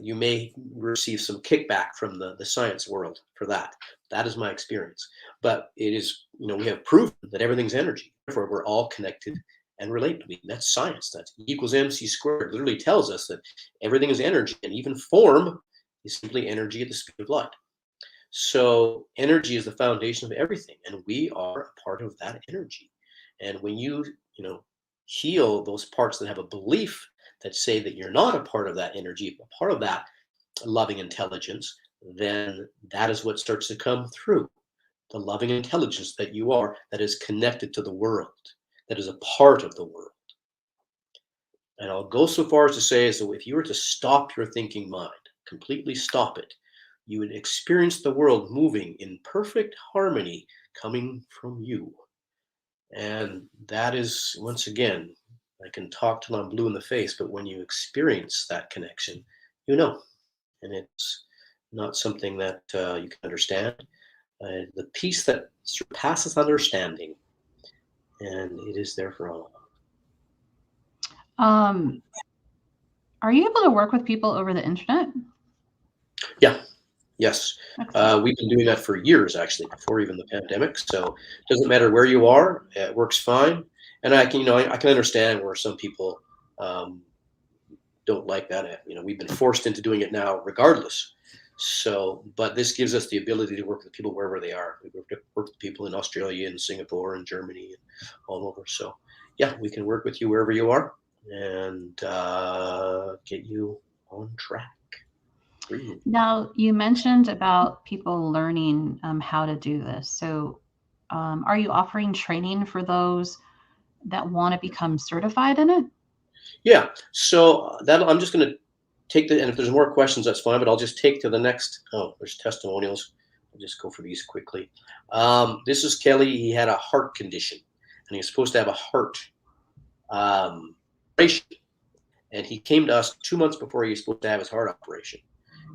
you may receive some kickback from the science world for that. That is my experience. But it is, we have proven that everything's energy. Therefore, we're all connected and related. That's science. That's E equals MC squared. It literally tells us that everything is energy, and even form is simply energy at the speed of light. So energy is the foundation of everything, and we are a part of that energy. And when you heal those parts that have a belief that say that you're not a part of that energy, a part of that loving intelligence, then that is what starts to come through. The loving intelligence that you are, that is connected to the world, that is a part of the world. And I'll go so far as to say, so if you were to stop your thinking mind, completely stop it, you would experience the world moving in perfect harmony coming from you. And that is, once again, I can talk till I'm blue in the face, but when you experience that connection, and it's not something that you can understand. The peace that surpasses understanding, and it is there for all. Are you able to work with people over the internet? Yeah. Yes. We've been doing that for years, actually, before even the pandemic. So it doesn't matter where you are, it works fine. And I can, I can understand where some people don't like that. We've been forced into doing it now regardless. So, but this gives us the ability to work with people wherever they are. We work with people in Australia and Singapore and Germany and all over. So yeah, we can work with you wherever you are and get you on track. Now, you mentioned about people learning how to do this. So are you offering training for those that want to become certified in it? Yeah. So that I'm just going to take and if there's more questions, that's fine, but I'll just take to the next. Oh, there's testimonials. I'll just go for these quickly. This is Kelly. He had a heart condition and he was supposed to have a heart operation. And he came to us 2 months before he was supposed to have his heart operation.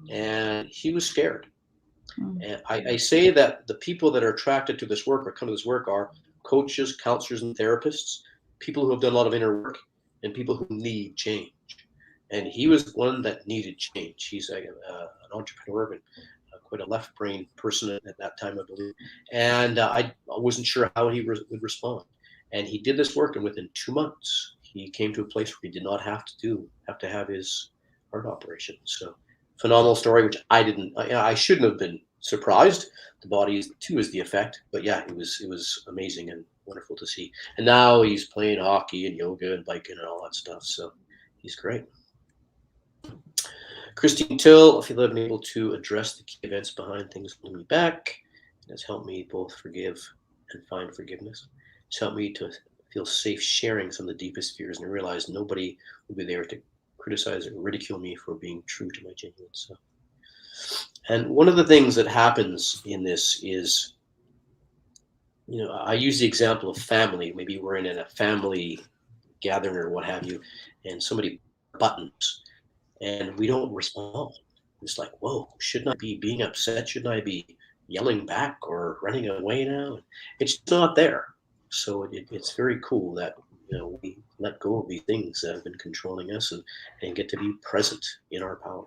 And he was scared. And I say that the people that are attracted to this work or come to this work are coaches, counselors, and therapists, people who have done a lot of inner work, and people who need change. And he was one that needed change. He's an entrepreneur and quite a left brain person at that time, I believe. And I wasn't sure how he would respond. And he did this work, and within 2 months, he came to a place where he did not have to have his heart operation. So phenomenal story, which I shouldn't have been surprised. The body too is the effect, but yeah, it was amazing and wonderful to see. And now he's playing hockey and yoga and biking and all that stuff. So he's great. Christine Till, I feel I've been able to address the key events behind things holding me back. It has helped me both forgive and find forgiveness. It's helped me to feel safe sharing some of the deepest fears and realize nobody will be there to criticize or ridicule me for being true to my genuine self. And one of the things that happens in this is, I use the example of family. Maybe we're in a family gathering or what have you, and somebody buttons and we don't respond. It's like, whoa, shouldn't I be being upset? Shouldn't I be yelling back or running away now? It's not there. So it's very cool that we let go of these things that have been controlling us and get to be present in our power.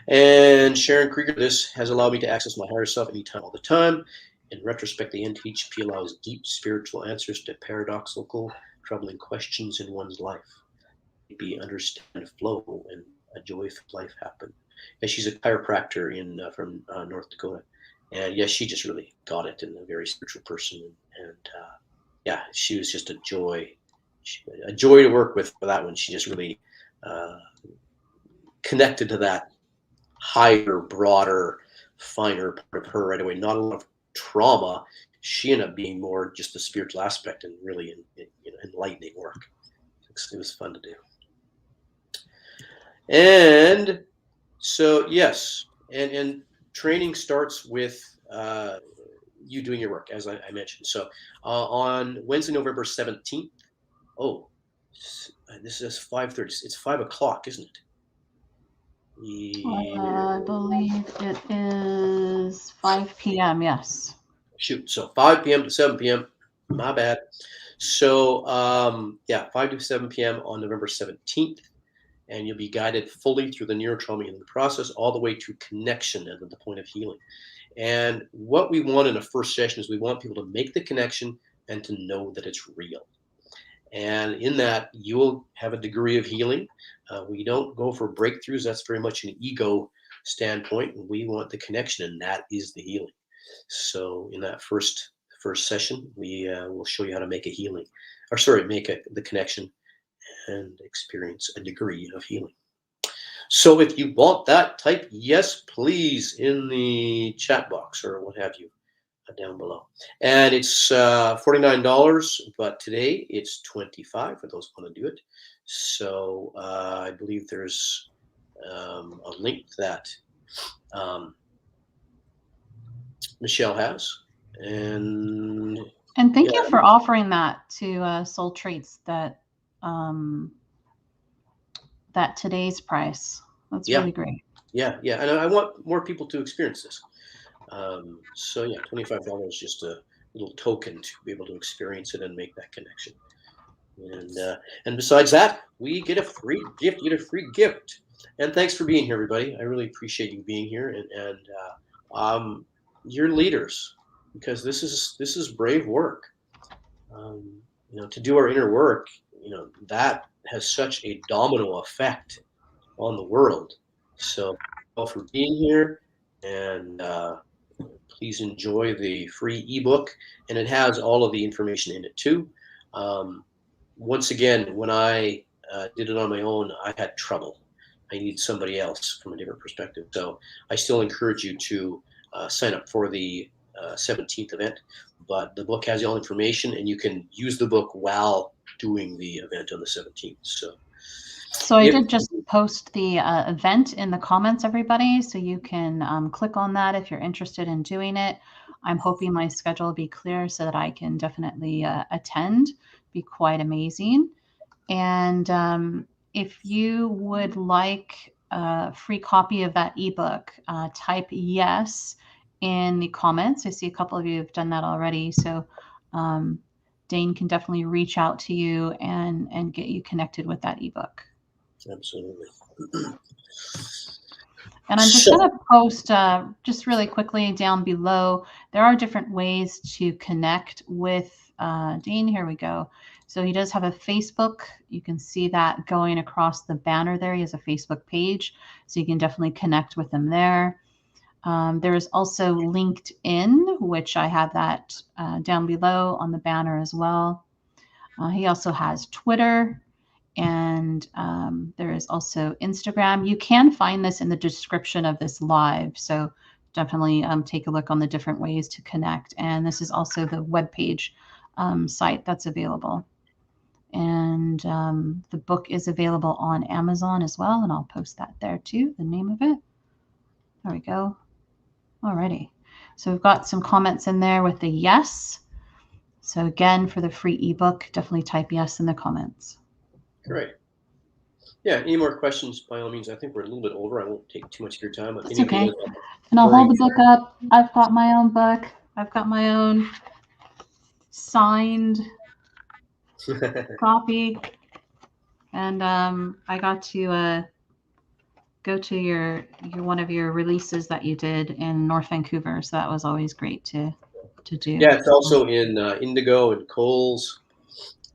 And Sharon Krieger, this has allowed me to access my higher self anytime, all the time. In retrospect, the NTHP allows deep spiritual answers to paradoxical, troubling questions in one's life. Be understand flow and a joyful life happen. And she's a chiropractor from North Dakota, and yes, she just really got it and a very spiritual person. And yeah, she was just a joy to work with for that one. She just really connected to that higher, broader, finer part of her right away. Not a lot of trauma. She ended up being more just the spiritual aspect and really enlightening work. It was fun to do. And so, yes, and training starts with you doing your work, as I mentioned. So on Wednesday, November 17th. Oh, this is 5:30. It's 5 o'clock, isn't it? I believe it is 5 p.m. Yes. Shoot. So 5 p.m. to 7 p.m. My bad. So yeah, 5 to 7 p.m. on November 17th. And you'll be guided fully through the neurotrauma healing process, all the way to connection and the point of healing. And what we want in a first session is we want people to make the connection and to know that it's real. And in that, you'll have a degree of healing. We don't go for breakthroughs. That's very much an ego standpoint. We want the connection, and that is the healing. So in that first session, we will show you how to make a healing, or sorry, make the connection and experience a degree of healing. So if you want that, type yes, please in the chat box or what have you down below. And it's $49, but today it's $25 for those who want to do it. So I believe there's a link that Michelle has. And thank you for offering that to Soul Treats, that that today's price. That's really great. Yeah. And I want more people to experience this. So yeah, $25 is just a little token to be able to experience it and make that connection. And besides that, we get a free gift. You get a free gift. And thanks for being here, everybody. I really appreciate you being here, and you're leaders, because this is brave work. To do our inner work, that has such a domino effect on the world. So, for being here, and please enjoy the free ebook, and it has all of the information in it too. Once again, when I did it on my own, I had trouble. I needed somebody else from a different perspective. So I still encourage you to sign up for the 17th event. But the book has all information, and you can use the book while doing the event on the 17th. So I did just post the event in the comments, everybody, so you can click on that if you're interested in doing it. I'm hoping my schedule will be clear so that I can definitely attend. Be quite amazing. And if you would like a free copy of that ebook, type yes in the comments. I see a couple of you have done that already. So Dane can definitely reach out to you and get you connected with that ebook. Absolutely. And I'm just going to post just really quickly down below. There are different ways to connect with Dane. Here we go. So he does have a Facebook. You can see that going across the banner there. He has a Facebook page, so you can definitely connect with him there. There is also LinkedIn, which I have that down below on the banner as well. He also has Twitter, and there is also Instagram. You can find this in the description of this live, so definitely take a look on the different ways to connect. And this is also the webpage site that's available. And the book is available on Amazon as well, and I'll post that there too, the name of it. There we go. Alrighty. So we've got some comments in there with the yes. So again, for the free ebook, definitely type yes in the comments. Great. Yeah, any more questions, by all means. I think we're a little bit over. I won't take too much of your time. That's okay. And I'll hold the book up. I've got my own book. I've got my own signed copy. And I got to go to your one of your releases that you did in North Vancouver. So that was always great to do. Yeah, it's also in Indigo and Kohl's.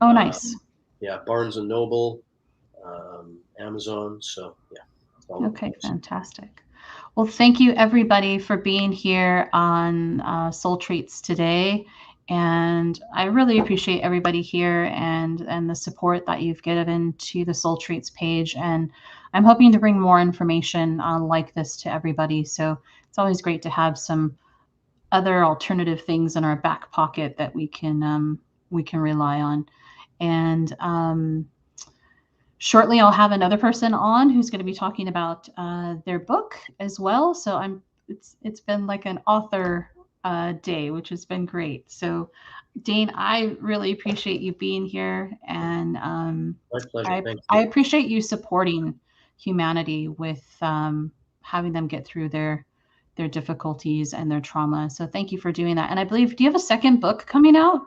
Oh, nice. Yeah, Barnes and Noble, Amazon. So yeah. Okay, fantastic. Well, thank you everybody for being here on Soul Treats today. And I really appreciate everybody here and the support that you've given to the Soul Treats page. And I'm hoping to bring more information like this to everybody. So it's always great to have some other alternative things in our back pocket that we can rely on. And shortly, I'll have another person on who's going to be talking about their book as well. So it's been like an author day, which has been great. So, Dane, I really appreciate you being here, and My pleasure. Thank I you. appreciate you supporting humanity with having them get through their difficulties and their trauma. So, thank you for doing that. And I believe, do you have a second book coming out?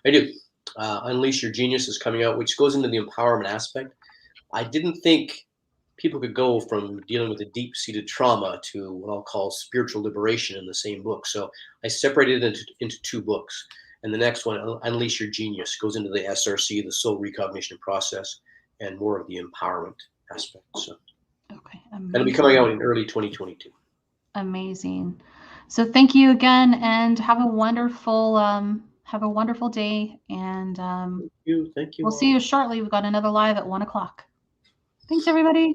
I do. Unleash Your Genius is coming out, which goes into the empowerment aspect. I didn't think people could go from dealing with a deep-seated trauma to what I'll call spiritual liberation in the same book. So I separated it into two books. And the next one, Unleash Your Genius, goes into the SRC, the soul recognition process, and more of the empowerment aspect. So Okay, it'll be coming out in early 2022. Amazing. So thank you again, and have a wonderful day. And Thank you. Thank you we'll all. see you shortly. We've got another live at 1 o'clock. Thanks, everybody.